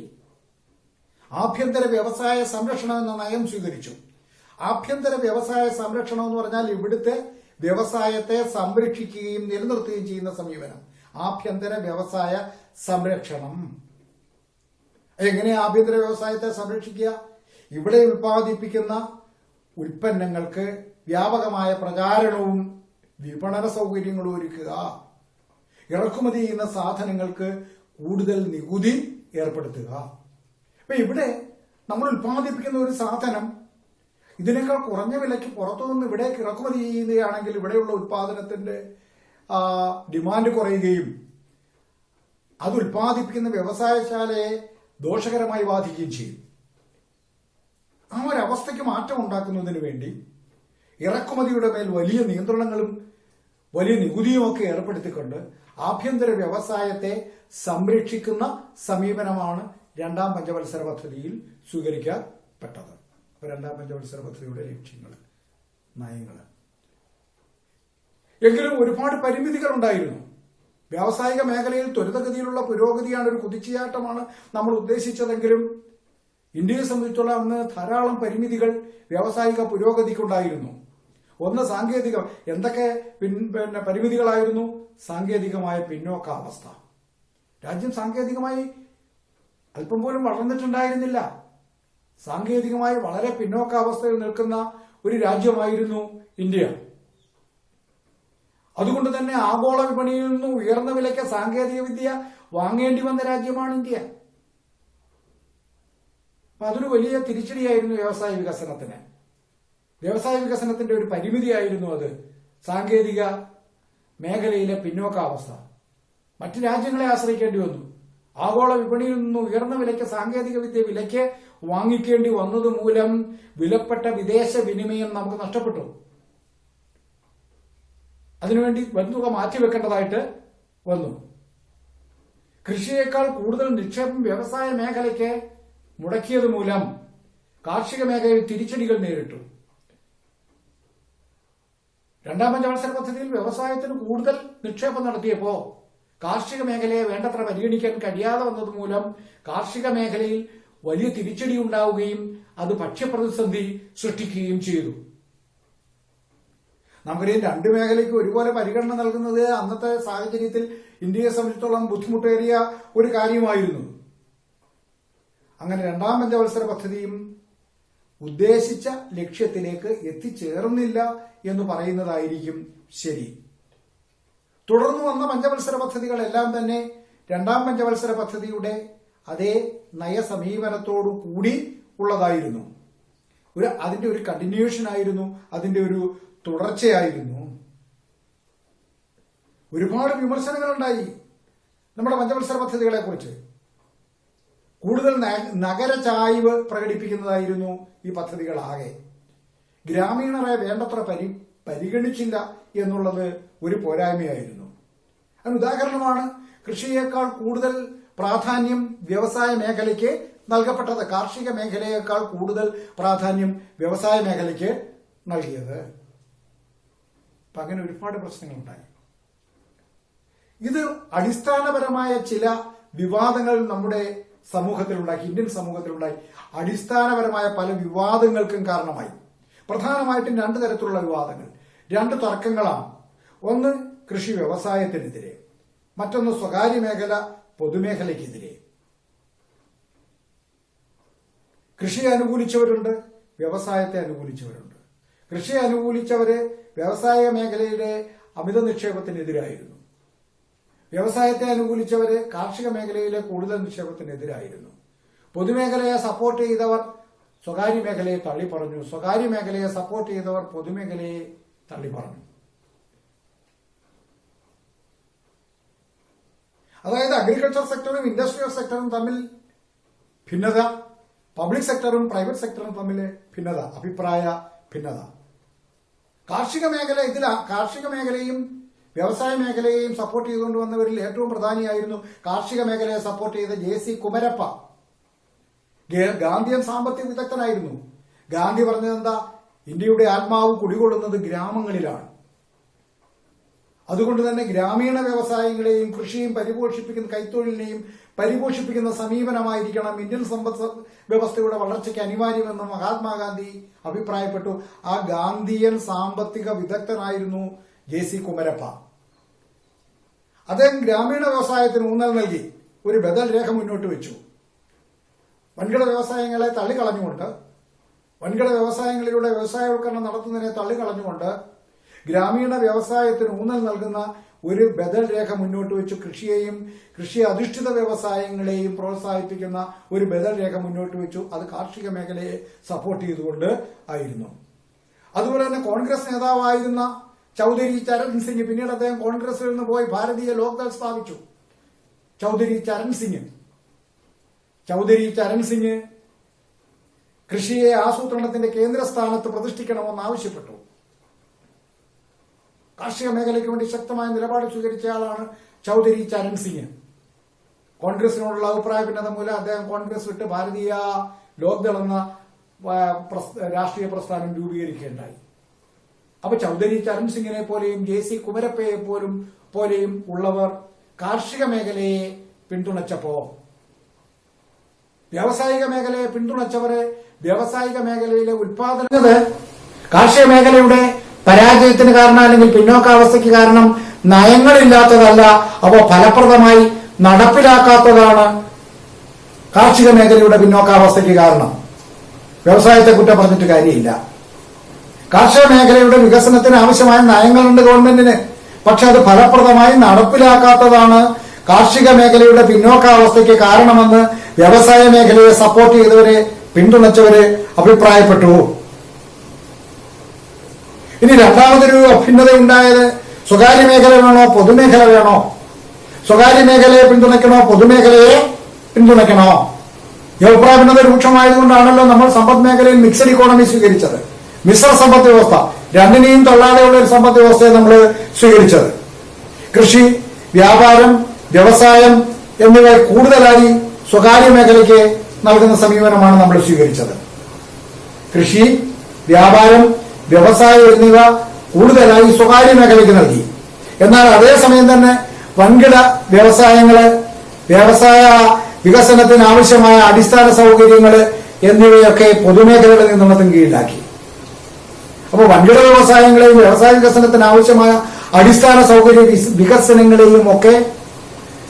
ആഭ്യന്തര വ്യവസായ സംരക്ഷണം എന്ന നയം സ്വീകരിച്ചു. ആഭ്യന്തര വ്യവസായ സംരക്ഷണം എന്ന് പറഞ്ഞാൽ ഇവിടുത്തെ വ്യവസായത്തെ സംരക്ഷിക്കുകയും നിലനിർത്തുകയും ചെയ്യുന്ന സമീപനം. ആഭ്യന്തര വ്യവസായ സംരക്ഷണം. എങ്ങനെ ആഭ്യന്തര വ്യവസായത്തെ സംരക്ഷിക്കുക? ഇവിടെ ഉൽപ്പാദിപ്പിക്കുന്ന ഉൽപ്പന്നങ്ങൾക്ക് വ്യാപകമായ പ്രചാരണവും വിപണന സൗകര്യങ്ങളും ഒരുക്കുക. ഇറക്കുമതി ചെയ്യുന്ന സാധനങ്ങൾക്ക് കൂടുതൽ നികുതി ഏർപ്പെടുത്തുക. ഇപ്പൊ ഇവിടെ നമ്മൾ ഉൽപ്പാദിപ്പിക്കുന്ന ഒരു സാധനം ഇതിനേക്കാൾ കുറഞ്ഞ വിലയ്ക്ക് പുറത്തുനിന്ന് ഇവിടേക്ക് ഇറക്കുമതി ചെയ്യുകയാണെങ്കിൽ ഇവിടെയുള്ള ഉൽപാദനത്തിന്റെ ഡിമാൻഡ് കുറയുകയും അത് ഉൽപ്പാദിപ്പിക്കുന്ന വ്യവസായശാലയെ ദോഷകരമായി ബാധിക്കുകയും ചെയ്യും. ആ ഒരവസ്ഥയ്ക്ക് മാറ്റം ഉണ്ടാക്കുന്നതിന് വേണ്ടി ഇറക്കുമതിയുടെ മേൽ വലിയ നിയന്ത്രണങ്ങളും വലിയ നികുതിയും ഒക്കെ ഏർപ്പെടുത്തിക്കൊണ്ട് ആഭ്യന്തര വ്യവസായത്തെ സംരക്ഷിക്കുന്ന സമീപനമാണ് രണ്ടാം പഞ്ചവത്സര പദ്ധതിയിൽ സ്വീകരിക്കപ്പെട്ടത്. രണ്ടാം പഞ്ചവത്സര പദ്ധതിയുടെ ലക്ഷ്യങ്ങൾ, നയങ്ങൾ. എങ്കിലും ഒരുപാട് പരിമിതികൾ ഉണ്ടായിരുന്നു. വ്യാവസായിക മേഖലയിൽ ത്വരിതഗതിയിലുള്ള പുരോഗതിയാണ്, ഒരു കുതിച്ചുചാട്ടമാണ് നമ്മൾ ഉദ്ദേശിച്ചതെങ്കിലും ഇന്ത്യയെ സംബന്ധിച്ചുള്ള അന്ന് ധാരാളം പരിമിതികൾ വ്യാവസായിക പുരോഗതിക്കുണ്ടായിരുന്നു. ഒന്ന് സാങ്കേതിക, എന്തൊക്കെ പരിമിതികളായിരുന്നു? സാങ്കേതികമായ പിന്നോക്കാവസ്ഥ. രാജ്യം സാങ്കേതികമായി അല്പം പോലും വളർന്നിട്ടുണ്ടായിരുന്നില്ല. സാങ്കേതികമായി വളരെ പിന്നോക്കാവസ്ഥയിൽ നിൽക്കുന്ന ഒരു രാജ്യമായിരുന്നു ഇന്ത്യ. അതുകൊണ്ട് തന്നെ ആഗോള വിപണിയിൽ നിന്നും ഉയർന്ന വിലയ്ക്ക് സാങ്കേതിക വിദ്യ വാങ്ങേണ്ടി വന്ന രാജ്യമാണ് ഇന്ത്യ. അപ്പൊ അതൊരു വലിയ തിരിച്ചടിയായിരുന്നു വ്യവസായ വികസനത്തിന്. വ്യവസായ വികസനത്തിന്റെ ഒരു പരിമിതിയായിരുന്നു അത്, സാങ്കേതിക മേഖലയിലെ പിന്നോക്കാവസ്ഥ. മറ്റു രാജ്യങ്ങളെ ആശ്രയിക്കേണ്ടി വന്നു. ആഗോള വിപണിയിൽ നിന്ന് ഉയർന്ന വിലയ്ക്ക് സാങ്കേതിക വിദ്യ വിലയ്ക്ക് വാങ്ങിക്കേണ്ടി വന്നത് മൂലം വിലപ്പെട്ട വിദേശ വിനിമയം നമുക്ക് നഷ്ടപ്പെട്ടു. അതിനുവേണ്ടി വൻതുക മാറ്റിവെക്കേണ്ടതായിട്ട് വന്നു. കൃഷിയേക്കാൾ കൂടുതൽ നിക്ഷേപം വ്യവസായ മേഖലയ്ക്ക് മുടക്കിയത് മൂലം കാർഷിക മേഖലയിൽ തിരിച്ചടികൾ നേരിട്ടു. രണ്ടാം പഞ്ചവത്സര പദ്ധതിയിൽ വ്യവസായത്തിന് കൂടുതൽ നിക്ഷേപം നടത്തിയപ്പോ കാർഷിക മേഖലയെ വേണ്ടത്ര പരിഗണിക്കാൻ കഴിയാതെ വന്നത് മൂലം കാർഷിക മേഖലയിൽ വലിയ തിരിച്ചടി ഉണ്ടാവുകയും അത് ഭക്ഷ്യപ്രതിസന്ധി സൃഷ്ടിക്കുകയും ചെയ്തു. നമുക്കറിയാം, രണ്ട് മേഖലയ്ക്ക് ഒരുപോലെ പരിഗണന നൽകുന്നത് അന്നത്തെ സാഹചര്യത്തിൽ ഇന്ത്യയെ സംബന്ധിച്ചിടത്തോളം ബുദ്ധിമുട്ടേറിയ ഒരു കാര്യമായിരുന്നു. അങ്ങനെ രണ്ടാം പഞ്ചവത്സര പദ്ധതിയും ഉദ്ദേശിച്ച ലക്ഷ്യത്തിലേക്ക് എത്തിച്ചേർന്നില്ല എന്ന് പറയുന്നതായിരിക്കും ശരി. തുടർന്നു വന്ന പഞ്ചവത്സര പദ്ധതികളെല്ലാം തന്നെ രണ്ടാം പഞ്ചവത്സര പദ്ധതിയുടെ അതേ നയസമീപനത്തോടു കൂടി ഉള്ളതായിരുന്നു. അതിന്റെ ഒരു കണ്ടിന്യൂഷൻ ആയിരുന്നു, അതിന്റെ ഒരു തുടർച്ചയായിരുന്നു. ഒരുപാട് വിമർശനങ്ങളുണ്ടായി നമ്മുടെ പഞ്ചവത്സര പദ്ധതികളെ കുറിച്ച്. കൂടുതൽ നഗര ചായ്വ് പ്രകടിപ്പിക്കുന്നതായിരുന്നു ഈ പദ്ധതികളാകെ. ഗ്രാമീണരെ വേണ്ടത്ര പരിഗണിച്ചില്ല എന്നുള്ളത് ഒരു പോരായ്മയായിരുന്നു. അതിന് ഉദാഹരണമാണ് കൃഷിയേക്കാൾ കൂടുതൽ പ്രാധാന്യം വ്യവസായ മേഖലയ്ക്ക് നൽകപ്പെട്ടത്. കാർഷിക മേഖലയേക്കാൾ കൂടുതൽ പ്രാധാന്യം വ്യവസായ മേഖലയ്ക്ക് നൽകിയത്. അപ്പൊ അങ്ങനെ ഒരുപാട് പ്രശ്നങ്ങളുണ്ടായി. ഇത് അടിസ്ഥാനപരമായ ചില വിവാദങ്ങൾ നമ്മുടെ സമൂഹത്തിലുണ്ടായി, ഇന്ത്യൻ സമൂഹത്തിലുണ്ടായി. അടിസ്ഥാനപരമായ പല വിവാദങ്ങൾക്കും കാരണമായി. പ്രധാനമായിട്ടും രണ്ട് തരത്തിലുള്ള വിവാദങ്ങൾ, രണ്ട് തർക്കങ്ങളാണ്. ഒന്ന് കൃഷി വ്യവസായത്തിനെതിരെ, മറ്റൊന്ന് സ്വകാര്യ മേഖല പൊതുമേഖലയ്ക്കെതിരെ. കൃഷിയെ അനുകൂലിച്ചവരുണ്ട്, വ്യവസായത്തെ അനുകൂലിച്ചവരുണ്ട്. കൃഷിയെ അനുകൂലിച്ചവര് വ്യവസായ മേഖലയിലെ അമിത നിക്ഷേപത്തിനെതിരായിരുന്നു. വ്യവസായത്തെ അനുകൂലിച്ചവര് കാർഷിക മേഖലയിലെ കൂടുതൽ നിക്ഷേപത്തിനെതിരായിരുന്നു. പൊതുമേഖലയെ സപ്പോർട്ട് ചെയ്തവർ സ്വകാര്യ മേഖലയെ തള്ളിപ്പറഞ്ഞു. സ്വകാര്യ മേഖലയെ സപ്പോർട്ട് ചെയ്തവർ പൊതുമേഖലയെ തള്ളിപ്പറഞ്ഞു. അതായത് അഗ്രികൾച്ചർ സെക്ടറും ഇൻഡസ്ട്രിയൽ സെക്ടറും തമ്മിൽ ഭിന്നത, പബ്ലിക് സെക്ടറും പ്രൈവറ്റ് സെക്ടറും തമ്മിൽ ഭിന്നത, അഭിപ്രായ ഭിന്നത. കാർഷിക മേഖലയും വ്യവസായ മേഖലയെയും സപ്പോർട്ട് ചെയ്തുകൊണ്ട് വന്നവരിൽ ഏറ്റവും പ്രധാനിയായിരുന്നു കാർഷിക മേഖലയെ സപ്പോർട്ട് ചെയ്ത JC കുമരപ്പ. ഗാന്ധിയൻ സാമ്പത്തിക വിദഗ്ധനായിരുന്നു. ഗാന്ധി പറഞ്ഞത് എന്താ? ഇന്ത്യയുടെ ആത്മാവ് കുടികൊള്ളുന്നത് ഗ്രാമങ്ങളിലാണ്. അതുകൊണ്ട് തന്നെ ഗ്രാമീണ വ്യവസായങ്ങളെയും കൃഷിയും പരിപോഷിപ്പിക്കുന്ന കൈത്തൊഴിലിനെയും പരിപോഷിപ്പിക്കുന്ന സമീപനമായിരിക്കണം ഇന്ത്യൻ സമ്പദ് വ്യവസ്ഥയുടെ വളർച്ചയ്ക്ക് അനിവാര്യമെന്ന് മഹാത്മാഗാന്ധി അഭിപ്രായപ്പെട്ടു. ആ ഗാന്ധിയൻ സാമ്പത്തിക വിദഗ്ധനായിരുന്നു JC കുമരപ്പ. അദ്ദേഹം ഗ്രാമീണ വ്യവസായത്തിന് ഊന്നൽ നൽകി ഒരു ബദൽ രേഖ മുന്നോട്ട് വെച്ചു. വൻകിട വ്യവസായങ്ങളെ തള്ളിക്കളഞ്ഞുകൊണ്ട്, വൻകിട വ്യവസായങ്ങളിലൂടെ വ്യവസായവൽക്കരണം നടത്തുന്നതിനെ തള്ളിക്കളഞ്ഞുകൊണ്ട് ഗ്രാമീണ വ്യവസായത്തിന് ഊന്നൽ നൽകുന്ന ഒരു ബദൽ രേഖ മുന്നോട്ട് വെച്ചു. കൃഷിയെയും കൃഷി അധിഷ്ഠിത വ്യവസായങ്ങളെയും പ്രോത്സാഹിപ്പിക്കുന്ന ഒരു ബദൽ രേഖ മുന്നോട്ട് വെച്ചു. അത് കാർഷിക മേഖലയെ സപ്പോർട്ട് ചെയ്തുകൊണ്ട് ആയിരുന്നു. അതുപോലെ തന്നെ കോൺഗ്രസ് നേതാവായിരുന്ന ചൌധരി ചരൺ സിംഗ്, പിന്നീട് അദ്ദേഹം കോൺഗ്രസിൽ നിന്ന് പോയി ഭാരതീയ ലോക്ദൾ സ്ഥാപിച്ചു. ചൌധരി ചരൺ സിംഗ് കൃഷിയെ ആസൂത്രണത്തിന്റെ കേന്ദ്രസ്ഥാനത്ത് പ്രതിഷ്ഠിക്കണമെന്ന് ആവശ്യപ്പെട്ടു. കാർഷിക മേഖലയ്ക്ക് വേണ്ടി ശക്തമായ നിലപാട് സ്വീകരിച്ചയാളാണ് ചൌധരി ചരൺ സിംഗ്. കോൺഗ്രസിനോടുള്ള അഭിപ്രായ ഭിന്നത മൂലം അദ്ദേഹം കോൺഗ്രസ് വിട്ട് ഭാരതീയ ലോക്ദൾ എന്ന രാഷ്ട്രീയ പ്രസ്ഥാനം രൂപീകരിക്കുകയുണ്ടായി. അപ്പൊ ചൌധരി ചരൺ സിംഗിനെ പോലെയും JC കുമരപ്പയെ പോലെയും ഉള്ളവർ കാർഷിക മേഖലയെ പിന്തുണച്ചപ്പോ വ്യാവസായിക മേഖലയെ പിന്തുണച്ചവരെ വ്യാവസായിക മേഖലയിലെ ഉത്പാദന കാർഷിക മേഖലയുടെ പരാജയത്തിന് കാരണം അല്ലെങ്കിൽ പിന്നോക്കാവസ്ഥയ്ക്ക് കാരണം നയങ്ങളില്ലാത്തതല്ല, അവ ഫലപ്രദമായി നടപ്പിലാക്കാത്തതാണ് കാർഷിക മേഖലയുടെ പിന്നോക്കാവസ്ഥയ്ക്ക് കാരണം. വ്യവസായത്തെ കുറ്റം പറഞ്ഞിട്ട് കാര്യമില്ല. കാർഷിക മേഖലയുടെ വികസനത്തിന് ആവശ്യമായ നയങ്ങളുണ്ട് ഗവൺമെന്റിന്, പക്ഷെ അത് ഫലപ്രദമായി നടപ്പിലാക്കാത്തതാണ് കാർഷിക മേഖലയുടെ പിന്നോക്കാവസ്ഥയ്ക്ക് കാരണമെന്ന് വ്യവസായ മേഖലയെ സപ്പോർട്ട് ചെയ്തവരെ പിന്തുണച്ചവര് അഭിപ്രായപ്പെട്ടു. ഇനി രണ്ടാമതൊരു ഭിന്നത ഉണ്ടായത് സ്വകാര്യ മേഖല വേണോ പൊതുമേഖല വേണോ? സ്വകാര്യ മേഖലയെ പിന്തുണയ്ക്കണോ പൊതുമേഖലയെ പിന്തുണയ്ക്കണോ? ഈ അഭിപ്രായ ഭിന്നത രൂക്ഷമായതുകൊണ്ടാണല്ലോ നമ്മൾ സമ്പദ് മേഖലയിൽ മിക്സഡ് ഇക്കോണമി സ്വീകരിച്ചത്, മിശ്ര സമ്പദ് വ്യവസ്ഥ, രണ്ടിനെയും തള്ളാതെയുള്ള ഒരു സമ്പദ് വ്യവസ്ഥയെ നമ്മൾ സ്വീകരിച്ചത്. കൃഷി, വ്യാപാരം, വ്യവസായം എന്നിവ കൂടുതലായി സ്വകാര്യ മേഖലയ്ക്ക് നൽകുന്ന സമീപനമാണ് നമ്മൾ സ്വീകരിച്ചത്. കൃഷി, വ്യാപാരം, വ്യവസായം എന്നിവ കൂടുതലായി സ്വകാര്യ മേഖലയ്ക്ക് നൽകി. എന്നാൽ അതേസമയം തന്നെ വൻകിട വ്യവസായങ്ങള്, വ്യവസായ വികസനത്തിന് ആവശ്യമായ അടിസ്ഥാന സൗകര്യങ്ങൾ എന്നിവയൊക്കെ പൊതുമേഖലയുടെ നിയന്ത്രണത്തിന് കീഴിലാക്കി. അപ്പോൾ വൻകിട വ്യവസായങ്ങളെയും വ്യവസായ വികസനത്തിന് ആവശ്യമായ അടിസ്ഥാന സൗകര്യ വികസനങ്ങളെയും ഒക്കെ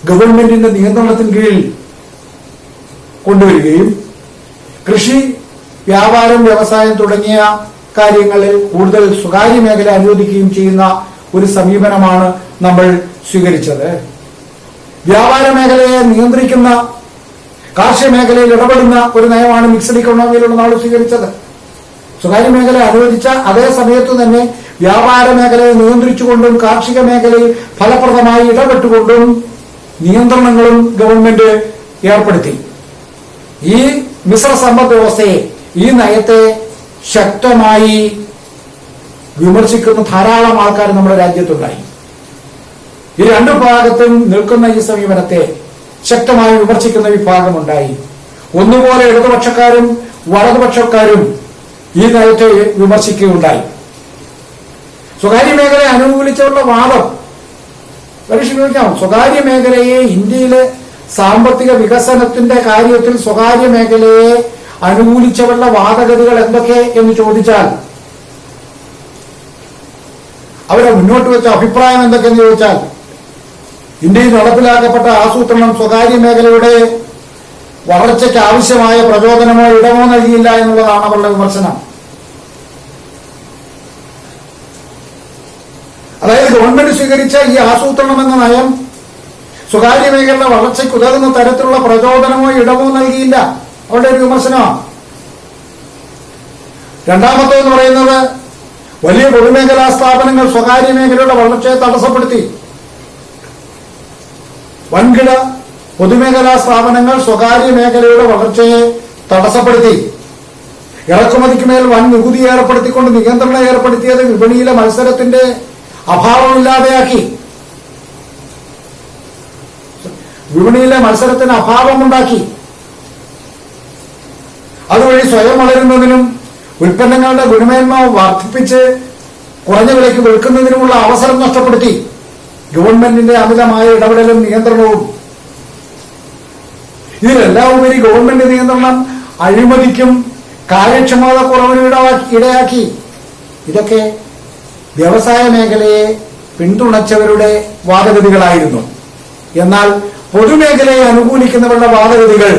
ഗവൺമെന്റിന്റെ നിയന്ത്രണത്തിന് കീഴിൽ കൊണ്ടുവരികയും കൃഷി, വ്യാപാരം, വ്യവസായം തുടങ്ങിയ കാര്യങ്ങളിൽ കൂടുതൽ സ്വകാര്യ മേഖല അനുവദിക്കുകയും ചെയ്യുന്ന ഒരു സമീപനമാണ് നമ്മൾ സ്വീകരിച്ചത്. വ്യാപാര മേഖലയെ നിയന്ത്രിക്കുന്ന, കാർഷിക മേഖലയിൽ ഇടപെടുന്ന ഒരു നയമാണ് മിക്സഡ് ഇക്കോണമിയിലൂടെ നമ്മൾ സ്വീകരിച്ചത്. സ്വകാര്യ മേഖല അനുവദിച്ച അതേ സമയത്ത് തന്നെ വ്യാപാര മേഖലയെ നിയന്ത്രിച്ചുകൊണ്ടും കാർഷിക മേഖലയിൽ ഫലപ്രദമായി ഇടപെട്ടുകൊണ്ടും നിയന്ത്രണങ്ങളും ഗവൺമെന്റ് ഏർപ്പെടുത്തി. ഈ മിശ്ര സമ്പദ് വ്യവസ്ഥയെ, ഈ നയത്തെ ശക്തമായി വിമർശിക്കുന്ന ധാരാളം ആൾക്കാർ നമ്മുടെ രാജ്യത്തുണ്ടായി. ഈ രണ്ടു ഭാഗത്തും നിൽക്കുന്ന ഈ സമീപനത്തെ ശക്തമായി വിമർശിക്കുന്ന വിഭാഗമുണ്ടായി. ഒന്നുപോലെ ഇടതുപക്ഷക്കാരും വലതുപക്ഷക്കാരും ഈ നയത്തെ വിമർശിക്കുകയുണ്ടായി. സ്വകാര്യ മേഖലയെ അനുകൂലിച്ചുള്ള വാദം പരിശീലിക്കാം. സ്വകാര്യ മേഖലയെ, ഇന്ത്യയിലെ സാമ്പത്തിക വികസനത്തിന്റെ കാര്യത്തിൽ സ്വകാര്യ മേഖലയെ അനുകൂലിച്ചുള്ള വാദഗതികൾ എന്തൊക്കെ എന്ന് ചോദിച്ചാൽ, അവരെ മുന്നോട്ട് വെച്ച അഭിപ്രായം എന്തൊക്കെയെന്ന് ചോദിച്ചാൽ, ഇന്ത്യയിൽ നടപ്പിലാക്കപ്പെട്ട ആസൂത്രണം സ്വകാര്യ മേഖലയുടെ വളർച്ചയ്ക്ക് ആവശ്യമായ പ്രചോദനമോ ഇടമോ നൽകിയില്ല എന്നുള്ളതാണ് അവരുടെ വിമർശനം. അതായത് ഗവൺമെന്റ് സ്വീകരിച്ച ഈ ആസൂത്രണം എന്ന നയം സ്വകാര്യ മേഖലയുടെ വളർച്ചയ്ക്ക് ഉതകുന്ന തരത്തിലുള്ള പ്രചോദനമോ ഇടമോ നൽകിയില്ല, അവരുടെ ഒരു വിമർശനമാണ്. രണ്ടാമത്തെന്ന് പറയുന്നത്, വലിയ പൊതുമേഖലാ സ്ഥാപനങ്ങൾ സ്വകാര്യ മേഖലയുടെ വളർച്ചയെ തടസ്സപ്പെടുത്തി. വൻകിട പൊതുമേഖലാ സ്ഥാപനങ്ങൾ സ്വകാര്യ മേഖലയുടെ വളർച്ചയെ തടസ്സപ്പെടുത്തി. ഇറക്കുമതിക്ക് മേൽ വൻ നികുതി ഏർപ്പെടുത്തിക്കൊണ്ട് നിയന്ത്രണം ഏർപ്പെടുത്തിയത് വിപണിയിലെ മത്സരത്തിന്റെ അഭാവമില്ലാതെയാക്കി. വിപണിയിലെ മത്സരത്തിന് അഭാവമുണ്ടാക്കി. അതുവഴി സ്വയം വളരുന്നതിനും ഉൽപ്പന്നങ്ങളുടെ ഗുണമേന്മ വർദ്ധിപ്പിച്ച് കുറഞ്ഞ വിലയ്ക്ക് വിൽക്കുന്നതിനുമുള്ള അവസരം നഷ്ടപ്പെടുത്തി ഗവൺമെന്റിന്റെ അമിതമായ ഇടപെടലും നിയന്ത്രണവും. ഇതിലെല്ലാം ഉപരി ഗവൺമെന്റ് നിയന്ത്രണം അഴിമതിക്കും കാര്യക്ഷമത കുറവിനും ഇടയാക്കി. ഇതൊക്കെ വ്യവസായ മേഖലയെ പിന്തുണച്ചവരുടെ വാദഗതികളായിരുന്നു. എന്നാൽ പൊതുമേഖലയെ അനുകൂലിക്കുന്നവരുടെ വാദഗതികൾ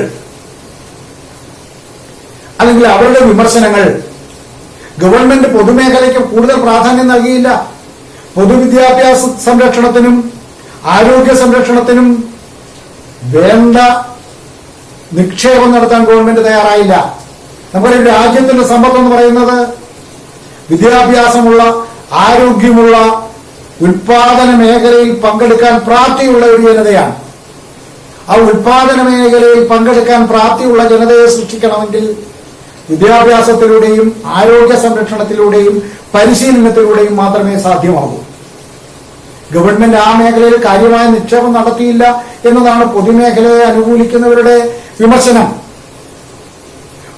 അല്ലെങ്കിൽ അവരുടെ വിമർശനങ്ങൾ ഗവൺമെന്റ് പൊതുമേഖലയ്ക്ക് കൂടുതൽ പ്രാധാന്യം നൽകിയില്ല. പൊതുവിദ്യാഭ്യാസ സംരക്ഷണത്തിനും ആരോഗ്യ സംരക്ഷണത്തിനും വേണ്ട നിക്ഷേപം നടത്താൻ ഗവൺമെന്റ് തയ്യാറായില്ല. നമ്മുടെ രാജ്യത്തിന്റെ സമ്പത്ത് എന്ന് പറയുന്നത് വിദ്യാഭ്യാസമുള്ള, ആരോഗ്യമുള്ള, ഉൽപാദന മേഖലയിൽ പങ്കെടുക്കാൻ പ്രാപ്തിയുള്ള ഒരു ജനതയാണ്. ആ ഉൽപാദന മേഖലയിൽ പങ്കെടുക്കാൻ പ്രാപ്തിയുള്ള ജനതയെ സൃഷ്ടിക്കണമെങ്കിൽ വിദ്യാഭ്യാസത്തിലൂടെയും ആരോഗ്യ സംരക്ഷണത്തിലൂടെയും പരിശീലനത്തിലൂടെയും മാത്രമേ സാധ്യമാകൂ. ഗവൺമെന്റ് ആ മേഖലയിൽ കാര്യമായ നിക്ഷേപം നടത്തിയില്ല എന്നതാണ് പൊതുമേഖലയെ അനുകൂലിക്കുന്നവരുടെ വിമർശനം.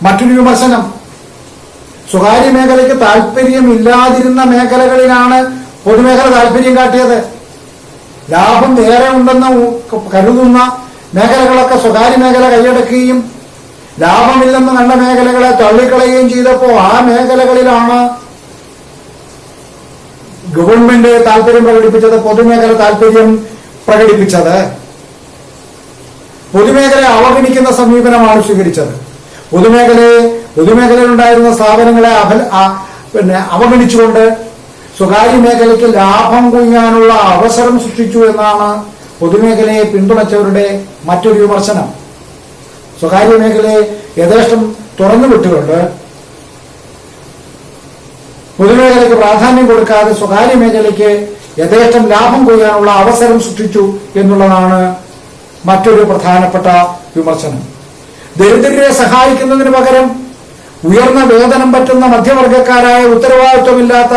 മറ്റൊരു വിമർശനം, സ്വകാര്യ മേഖലയ്ക്ക് താല്പര്യമില്ലാതിരുന്ന മേഖലകളിലാണ് പൊതുമേഖല താല്പര്യം കാട്ടിയത്. ലാഭം ഏറെ ഉണ്ടെന്ന് കരുതുന്ന മേഖലകളൊക്കെ സ്വകാര്യ മേഖല കൈയടക്കുകയും ലാഭമില്ലെന്ന് കണ്ട മേഖലകളെ തള്ളിക്കളയുകയും ചെയ്തപ്പോൾ ആ മേഖലകളിലാണ് ഗവൺമെന്റ് താല്പര്യം പ്രകടിപ്പിച്ചത്, പൊതുമേഖല താല്പര്യം പ്രകടിപ്പിച്ചത്. പൊതുമേഖലയെ അവഗണിക്കുന്ന സമീപനമാണ് സ്വീകരിച്ചത്. പൊതുമേഖലയിലുണ്ടായിരുന്ന സ്ഥാപനങ്ങളെ അവഗണിച്ചുകൊണ്ട് സ്വകാര്യ മേഖലയ്ക്ക് ലാഭം കൊയ്യാനുള്ള അവസരം സൃഷ്ടിച്ചു എന്നാണ് പൊതുമേഖലയെ പിന്തുണച്ചവരുടെ മറ്റൊരു വിമർശനം. സ്വകാര്യ മേഖലയെ യഥേഷ്ടം തുറന്നു വിട്ടുകൊണ്ട് പൊതുമേഖലയ്ക്ക് പ്രാധാന്യം കൊടുക്കാതെ സ്വകാര്യ മേഖലയ്ക്ക് യഥേഷ്ടം ലാഭം കൊയ്യാനുള്ള അവസരം സൃഷ്ടിച്ചു എന്നുള്ളതാണ് മറ്റൊരു പ്രധാനപ്പെട്ട വിമർശനം. ദരിദ്രരെ സഹായിക്കുന്നതിന് പകരം ഉയർന്ന വേതനം പറ്റുന്ന മധ്യവർഗക്കാരായ ഉത്തരവാദിത്വമില്ലാത്ത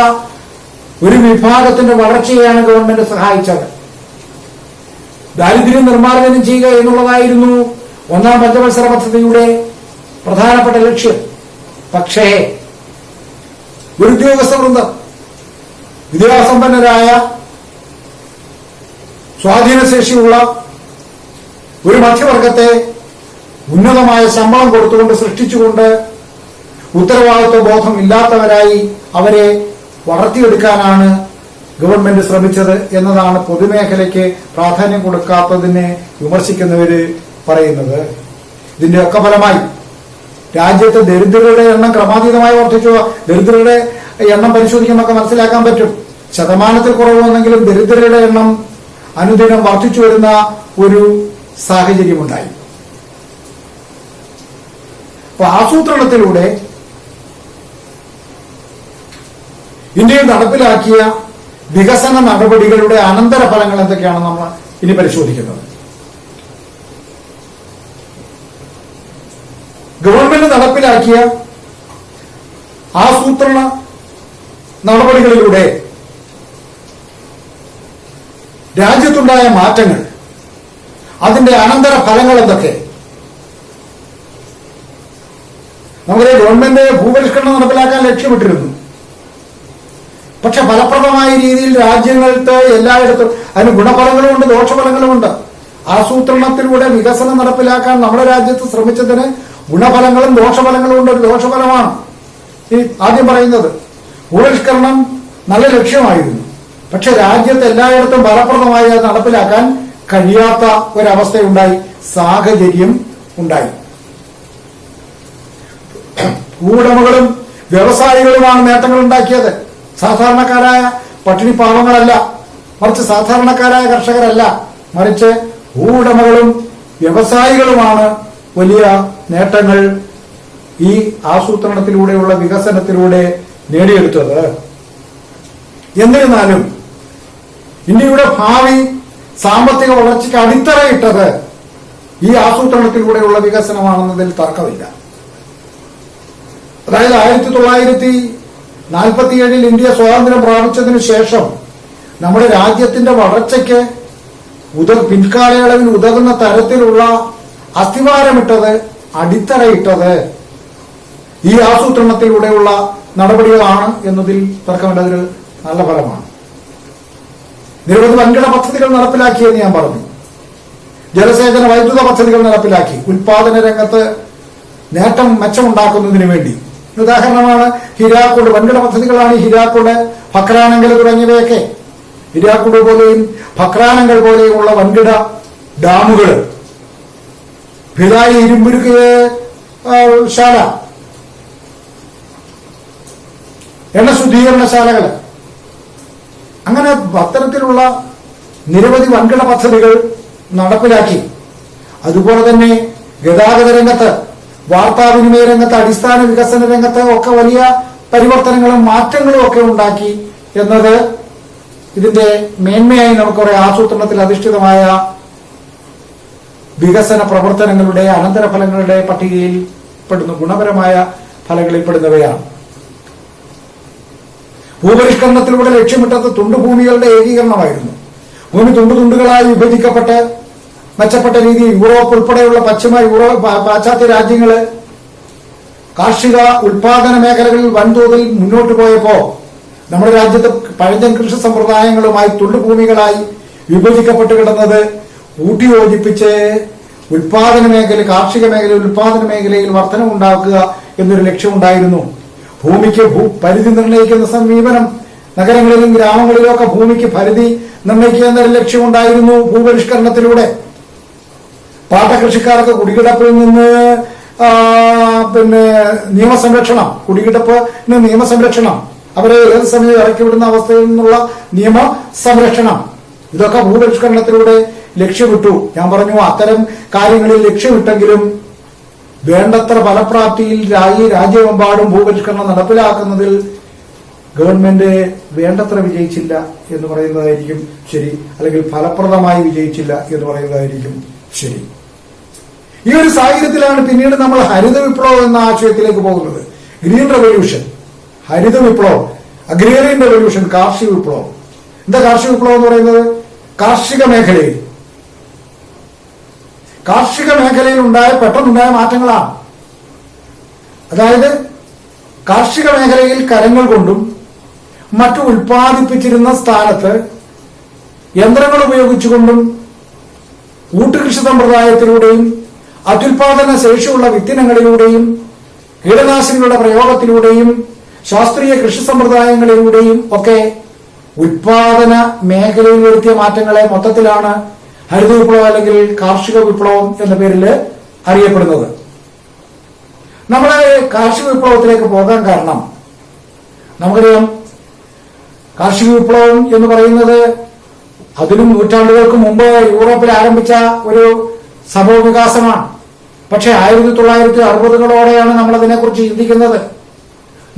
ഒരു വിഭാഗത്തിന്റെ വളർച്ചയെയാണ് ഗവൺമെന്റ് സഹായിച്ചത്. ദാരിദ്ര്യം നിർമ്മാർജ്ജനം ചെയ്യുക എന്നുള്ളതായിരുന്നു ഒന്നാം പഞ്ചവത്സര പദ്ധതിയുടെ പ്രധാനപ്പെട്ട ലക്ഷ്യം. പക്ഷേ ഒരു ഉദ്യോഗസ്ഥ വൃന്ദം, വിദ്യാസമ്പന്നരായ സ്വാധീനശേഷിയുള്ള ഒരു മധ്യവർഗത്തെ ഉന്നതമായ ശമ്പളം കൊടുത്തുകൊണ്ട് സൃഷ്ടിച്ചുകൊണ്ട് ഉത്തരവാദിത്വ ബോധം ഇല്ലാത്തവരായി അവരെ വളർത്തിയെടുക്കാനാണ് ഗവൺമെന്റ് ശ്രമിച്ചത് എന്നതാണ് പൊതുമേഖലയ്ക്ക് പ്രാധാന്യം കൊടുക്കാത്തതിനെ വിമർശിക്കുന്നവര് പറയുന്നത്. ഇതിന്റെയൊക്കെ ഫലമായി രാജ്യത്ത് ദരിദ്രരുടെ എണ്ണം ക്രമാതീതമായി വർദ്ധിച്ചു. ദരിദ്രരുടെ എണ്ണം പരിശോധിക്കുമ്പോൾ മനസ്സിലാക്കാൻ പറ്റും. ശതമാനത്തിൽ കുറവ് വന്നെങ്കിലും ദരിദ്രരുടെ എണ്ണം അനുദിനം വർദ്ധിച്ചു വരുന്ന ഒരു സാഹചര്യമുണ്ടായി. അപ്പൊ ആസൂത്രണത്തിലൂടെ ഇന്ത്യയിൽ നടപ്പിലാക്കിയ വികസന നടപടികളുടെ അനന്തരഫലങ്ങൾ എന്തൊക്കെയാണ് നമ്മൾ ഇനി പരിശോധിക്കുന്നത്. ഗവൺമെന്റ് നടപ്പിലാക്കിയ ആസൂത്രണ നടപടികളിലൂടെ രാജ്യത്തുണ്ടായ മാറ്റങ്ങൾ, അതിന്റെ അനന്തര ഫലങ്ങൾ എന്തൊക്കെ? നമ്മുടെ ഗവൺമെന്റ് ഭൂപരിഷ്കരണം നടപ്പിലാക്കാൻ ലക്ഷ്യമിട്ടിരുന്നു. പക്ഷെ ഫലപ്രദമായ രീതിയിൽ രാജ്യങ്ങൾക്ക് എല്ലായിടത്തും അതിന് ഗുണഫലങ്ങളുമുണ്ട്, ദോഷഫലങ്ങളുമുണ്ട്. ആസൂത്രണത്തിലൂടെ വികസനം നടപ്പിലാക്കാൻ നമ്മുടെ രാജ്യത്ത് ശ്രമിച്ചതിന് ഗുണഫലങ്ങളും ദോഷഫലങ്ങളും ഉണ്ട്. ഒരു ദോഷഫലമാണ് ഈ ആദ്യം പറയുന്നത്. ഭൂപരിഷ്കരണം നല്ല ലക്ഷ്യമായിരുന്നു, പക്ഷെ രാജ്യത്ത് എല്ലായിടത്തും ഫലപ്രദമായി അത് നടപ്പിലാക്കാൻ കഴിയാത്ത ഒരവസ്ഥയുണ്ടായി, സാഹചര്യം ഉണ്ടായി. ഭൂവുടമകളും വ്യവസായികളുമാണ് നേട്ടങ്ങൾ ഉണ്ടാക്കിയത്. സാധാരണക്കാരായ പട്ടിണി പാവങ്ങളല്ല, മറിച്ച് സാധാരണക്കാരായ കർഷകരല്ല, മറിച്ച് ഭൂവുടമകളും വ്യവസായികളുമാണ് വലിയ നേട്ടങ്ങൾ ഈ ആസൂത്രണത്തിലൂടെയുള്ള വികസനത്തിലൂടെ നേടിയെടുത്തത്. എന്നിരുന്നാലും ഇന്ത്യയുടെ ഭാവി സാമ്പത്തിക വളർച്ചയ്ക്ക് അടിത്തറയിട്ടത് ഈ ആസൂത്രണത്തിലൂടെയുള്ള വികസനമാണെന്നതിൽ തർക്കമില്ല. അതായത് 1947 ഇന്ത്യ സ്വാതന്ത്ര്യം പ്രാപിച്ചതിനു ശേഷം നമ്മുടെ രാജ്യത്തിന്റെ വളർച്ചയ്ക്ക് പിൻകാലയളവിൽ ഉതകുന്ന തരത്തിലുള്ള അസ്ഥിവാരമിട്ടത്, അടിത്തറയിട്ടത് ഈ ആസൂത്രണത്തിലൂടെയുള്ള നടപടികളാണ് എന്നതിൽ തർക്കമില്ല. അതൊരു നല്ല ഫലമാണ്. നിരവധി വൻകിട പദ്ധതികൾ നടപ്പിലാക്കിയെന്ന് ഞാൻ പറഞ്ഞു. ജലസേചന വൈദ്യുത പദ്ധതികൾ നടപ്പിലാക്കി, ഉൽപാദന രംഗത്ത് മെച്ചമുണ്ടാക്കുന്നതിന് വേണ്ടി. ഉദാഹരണമാണ് ഹിരാക്കുഡ്. വൻകിട പദ്ധതികളാണ് ഹിരാക്കുഡ്, ഭക്രാനങ്കൽ തുടങ്ങിയവയൊക്കെ. ഹിരാക്കുഡ് പോലെയും ഭക്രാനങ്കൽ പോലെയുമുള്ള വൻകിട ഡാമുകൾ, ഭിലായി ഇരുമ്പുരുക്ക് ശാല, എണ്ണ ശുദ്ധീകരണശാലകൾ, അങ്ങനെ അത്തരത്തിലുള്ള നിരവധി വൻകിട പദ്ധതികൾ നടപ്പിലാക്കി. അതുപോലെ തന്നെ ഗതാഗത രംഗത്ത്, വാർത്താവിനിമയ രംഗത്ത്, അടിസ്ഥാന വികസന രംഗത്ത് ഒക്കെ വലിയ പരിവർത്തനങ്ങളും മാറ്റങ്ങളും ഒക്കെ ഉണ്ടാക്കി എന്നത് ഇതിന്റെ മേന്മയായി നമുക്ക് പറയാം. ആസൂത്രണത്തിൽ അധിഷ്ഠിതമായ വികസന പ്രവർത്തനങ്ങളുടെ അനന്തരഫലങ്ങളുടെ പട്ടികയിൽ പെടുന്ന ഗുണപരമായ ഫലങ്ങളിൽ പെടുന്നവയാണ്. ഭൂപരിഷ്കരണത്തിലൂടെ ലക്ഷ്യമിട്ടത് തുണ്ടുഭൂമികളുടെ ഏകീകരണമായിരുന്നു. ഭൂമി തുണ്ടുതുണ്ടുകളായി വിഭജിക്കപ്പെട്ട് മെച്ചപ്പെട്ട രീതിയിൽ യൂറോപ്പ് ഉൾപ്പെടെയുള്ള പാശ്ചാത്യ രാജ്യങ്ങള് കാർഷിക ഉൽപാദന മേഖലകളിൽ വൻതോതിൽ മുന്നോട്ട് പോയപ്പോ നമ്മുടെ രാജ്യത്ത് പഴഞ്ചൻ കൃഷി സമ്പ്രദായങ്ങളുമായി തുണ്ടുഭൂമികളായി വിഭജിക്കപ്പെട്ട് കിടന്നത് കൂട്ടിയോജിപ്പിച്ച് കാർഷിക മേഖല ഉൽപാദന മേഖലയിൽ വർധനമുണ്ടാക്കുക എന്നൊരു ലക്ഷ്യമുണ്ടായിരുന്നു. ഭൂമിക്ക് പരിധി നിർണ്ണയിക്കുന്ന സമീപനം നഗരങ്ങളിലും ഗ്രാമങ്ങളിലും ഒക്കെ ഭൂമിക്ക് പരിധി നിർണ്ണയിക്കുക എന്നൊരു ലക്ഷ്യമുണ്ടായിരുന്നു ഭൂപരിഷ്കരണത്തിലൂടെ. പാട്ടകൃഷിക്കാർക്ക് കുടികിടപ്പിൽ നിന്ന് നിയമസംരക്ഷണം, അവരെ ഏത് സമയം ഇറക്കിവിടുന്ന അവസ്ഥയിൽ നിന്നുള്ള നിയമസംരക്ഷണം, ഇതൊക്കെ ഭൂപരിഷ്കരണത്തിലൂടെ ലക്ഷ്യമിട്ടു. ഞാൻ പറഞ്ഞു, അത്തരം കാര്യങ്ങളിൽ ലക്ഷ്യമിട്ടെങ്കിലും വേണ്ടത്ര ഫലപ്രാപ്തിയിൽ രാജ്യമെമ്പാടും ഭൂപരിഷ്കരണം നടപ്പിലാക്കുന്നതിൽ ഗവൺമെന്റ് വേണ്ടത്ര വിജയിച്ചില്ല എന്ന് പറയുന്നതായിരിക്കും ശരി, അല്ലെങ്കിൽ ഫലപ്രദമായി വിജയിച്ചില്ല എന്ന് പറയുന്നതായിരിക്കും ശരി. ഈ ഒരു സാഹചര്യത്തിലാണ് പിന്നീട് നമ്മൾ ഹരിത വിപ്ലവം എന്ന ആശയത്തിലേക്ക് പോകുന്നത്. ഗ്രീൻ റെവല്യൂഷൻ, ഹരിത വിപ്ലവം, അഗ്രേറിയൻ റെവല്യൂഷൻ, കാർഷിക വിപ്ലവം. എന്താ കാർഷിക വിപ്ലവം എന്ന് പറയുന്നത്? കാർഷിക മേഖലയിൽ പെട്ടെന്നുണ്ടായ മാറ്റങ്ങളാണ്. അതായത് കാർഷിക മേഖലയിൽ കരങ്ങൾ കൊണ്ടും മറ്റു ഉൽപ്പാദിപ്പിച്ചിരുന്ന സ്ഥാനത്ത് യന്ത്രങ്ങൾ ഉപയോഗിച്ചുകൊണ്ടും കൂട്ടുകൃഷി സമ്പ്രദായത്തിലൂടെയും അത്യുൽപാദന ശേഷിയുള്ള വിത്തിനങ്ങളിലൂടെയും കീടനാശിനികളുടെ പ്രയോഗത്തിലൂടെയും ശാസ്ത്രീയ കൃഷി സമ്പ്രദായങ്ങളിലൂടെയും ഒക്കെ ഉൽപാദന മേഖലയിൽ വരുത്തിയ മാറ്റങ്ങളെ മൊത്തത്തിലാണ് ഹരിത വിപ്ലവം അല്ലെങ്കിൽ കാർഷിക വിപ്ലവം എന്ന പേരിൽ അറിയപ്പെടുന്നത്. നമ്മളെ കാർഷിക വിപ്ലവത്തിലേക്ക് പോകാൻ കാരണം നമുക്കറിയാം, കാർഷിക വിപ്ലവം എന്ന് പറയുന്നത് അതിനും നൂറ്റാണ്ടുകൾക്ക് മുമ്പ് യൂറോപ്പിൽ ആരംഭിച്ച ഒരു സംഭവ വികാസമാണ്. പക്ഷെ 1960കളോടെയാണ് നമ്മൾ അതിനെക്കുറിച്ച് ചിന്തിക്കുന്നത്.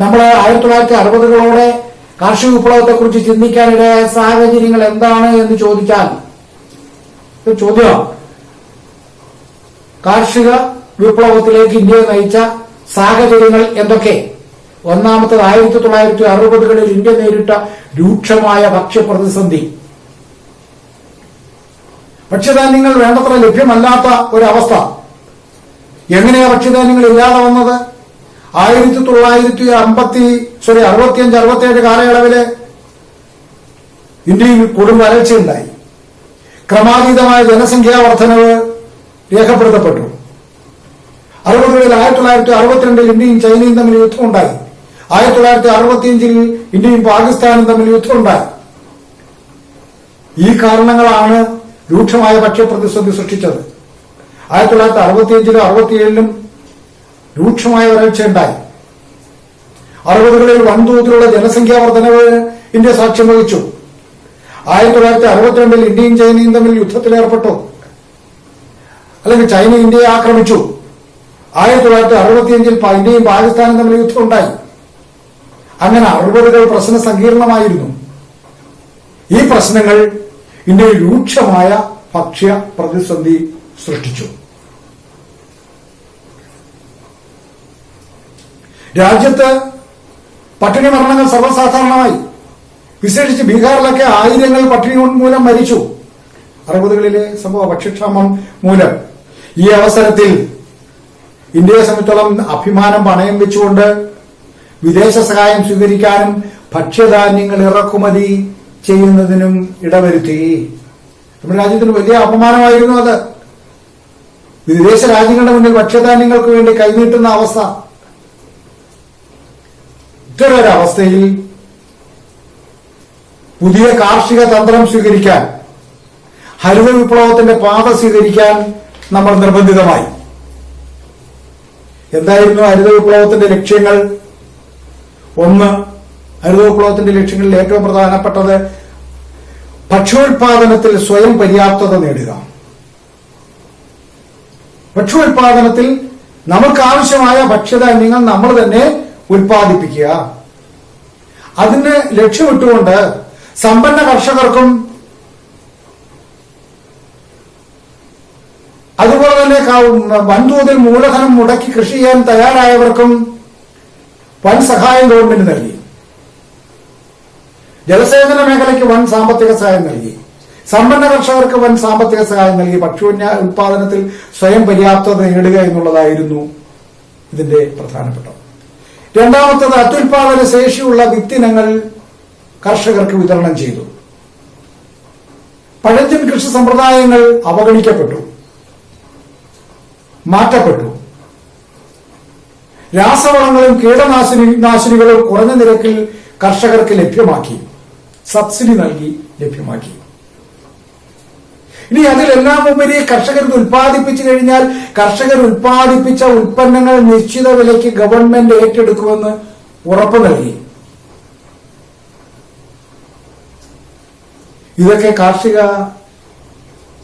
നമ്മൾ 1960കളോടെ കാർഷിക വിപ്ലവത്തെക്കുറിച്ച് ചിന്തിക്കാനിടയായ സാഹചര്യങ്ങൾ എന്താണ് എന്ന് ചോദിച്ചാൽ ചോദ്യം, കാർഷിക വിപ്ലവത്തിലേക്ക് ഇന്ത്യയെ നയിച്ച സാഹചര്യങ്ങൾ എന്തൊക്കെ? ഒന്നാമത്തത് 1960കളിൽ ഇന്ത്യ നേരിട്ട രൂക്ഷമായ ഭക്ഷ്യപ്രതിസന്ധി. ഭക്ഷ്യധാന്യങ്ങൾ വേണ്ടത്ര ലഭ്യമല്ലാത്ത ഒരവസ്ഥ. എങ്ങനെയാ ഭക്ഷ്യധാന്യങ്ങൾ ഇല്ലാതെ വന്നത്? 1965-67 കാലയളവില് ഇന്ത്യയിൽ കൊടും വരൾച്ചയുണ്ടായി. ക്രമാതീതമായ ജനസംഖ്യാ വർധനവ് രേഖപ്പെടുത്തപ്പെട്ടു. 60കളിൽ 1962 ഇന്ത്യയും ചൈനയും തമ്മിൽ യുദ്ധമുണ്ടായി. 1965 ഇന്ത്യയും പാകിസ്ഥാനും തമ്മിൽ യുദ്ധമുണ്ടായി. ഈ കാരണങ്ങളാണ് രൂക്ഷമായ ഭക്ഷ്യപ്രതിസന്ധി സൃഷ്ടിച്ചത്. 1965-ലും 67ലും രൂക്ഷമായ വരൾച്ചയുണ്ടായി. 60കളിൽ വൻതോതിലുള്ള ജനസംഖ്യാ വർധനവ് ഇന്ത്യ സാക്ഷ്യം വഹിച്ചു. 1962 ഇന്ത്യയും ചൈനയും തമ്മിൽ യുദ്ധത്തിലേർപ്പെട്ടു, അല്ലെങ്കിൽ ചൈന ഇന്ത്യയെ ആക്രമിച്ചു. 1965 ഇന്ത്യയും പാകിസ്ഥാനും തമ്മിൽ യുദ്ധമുണ്ടായി. അങ്ങനെ 60കൾ പ്രശ്ന സങ്കീർണമായിരുന്നു. ഈ പ്രശ്നങ്ങൾ ഇന്ത്യയിൽ രൂക്ഷമായ ഭക്ഷ്യ പ്രതിസന്ധി സൃഷ്ടിച്ചു. രാജ്യത്ത് പട്ടിണി മരണങ്ങൾ സർവ്വസാധാരണമായി. വിശേഷിച്ച് ബീഹാറിലൊക്കെ ആയിരങ്ങൾ പട്ടിണി മൂലം മരിച്ചു. 60കളിലെ സംഭവ ഭക്ഷ്യക്ഷാമം മൂലം. ഈ അവസരത്തിൽ ഇന്ത്യയെ സംബന്ധിച്ചോളം അഭിമാനം പണയം വെച്ചുകൊണ്ട് വിദേശ സഹായം സ്വീകരിക്കാനും ഭക്ഷ്യധാന്യങ്ങൾ ഇറക്കുമതി ചെയ്യുന്നതിനും ഇടവരുത്തി. നമ്മുടെ രാജ്യത്തിന് വലിയ അപമാനമായിരുന്നു അത്. വിദേശ രാജ്യങ്ങളുടെ മുന്നിൽ ഭക്ഷ്യധാന്യങ്ങൾക്ക് വേണ്ടി കൈനീട്ടുന്ന അവസ്ഥ. ഇത്തരൊരവസ്ഥയിൽ പുതിയ കാർഷിക തന്ത്രം സ്വീകരിക്കാൻ, ഹരിത വിപ്ലവത്തിന്റെ പാത സ്വീകരിക്കാൻ നമ്മൾ നിർബന്ധിതമായി. എന്തായിരുന്നു ഹരിത വിപ്ലവത്തിന്റെ ലക്ഷ്യങ്ങൾ? ഒന്ന്, ഹരിത വിപ്ലവത്തിന്റെ ലക്ഷ്യങ്ങളിൽ ഏറ്റവും പ്രധാനപ്പെട്ടത് ഭക്ഷ്യോൽപാദനത്തിൽ സ്വയം പര്യാപ്തത നേടുക. ഭക്ഷ്യോൽപാദനത്തിൽ നമുക്കാവശ്യമായ ഭക്ഷ്യധാന്യങ്ങൾ നമ്മൾ തന്നെ ഉൽപ്പാദിപ്പിക്കുക. അതിന് ലക്ഷ്യമിട്ടുകൊണ്ട് സമ്പന്ന കർഷകർക്കും അതുപോലെ തന്നെ വൻതോതിൽ മൂലധനം മുടക്കി കൃഷി ചെയ്യാൻ തയ്യാറായവർക്കും വൻ സഹായം ഗവൺമെന്റ് നൽകി. ജലസേചന മേഖലയ്ക്ക് വൻ സാമ്പത്തിക സഹായം നൽകി. സമ്പന്ന കർഷകർക്ക് വൻ സാമ്പത്തിക സഹായം നൽകി. ഭക്ഷ്യോന്യ ഉൽപാദനത്തിൽ സ്വയം പര്യാപ്തത നേടുക എന്നുള്ളതായിരുന്നു ഇതിന്റെ പ്രധാനപ്പെട്ടത്. രണ്ടാമത്തത്, അത്യുൽപാദന ശേഷിയുള്ള വിത്തിനങ്ങൾ കർഷകർക്ക് വിതരണം ചെയ്തു. പഴഞ്ചൻ കൃഷി സമ്പ്രദായങ്ങൾ അവഗണിക്കപ്പെട്ടു, മാറ്റപ്പെട്ടു. രാസവളങ്ങളും കീടനാശിനികളും കുറഞ്ഞ നിരക്കിൽ കർഷകർക്ക് ലഭ്യമാക്കി, സബ്സിഡി നൽകി ലഭ്യമാക്കി. ഇനി അതിലെല്ലാം ഉപരി കർഷകർ ഉൽപ്പാദിപ്പിച്ചു കഴിഞ്ഞാൽ കർഷകർ ഉൽപ്പാദിപ്പിച്ച ഉൽപ്പന്നങ്ങൾ നിശ്ചിത വിലയ്ക്ക് ഗവൺമെന്റ് ഏറ്റെടുക്കുമെന്ന് ഉറപ്പ് നൽകി. ഇതൊക്കെ കാർഷിക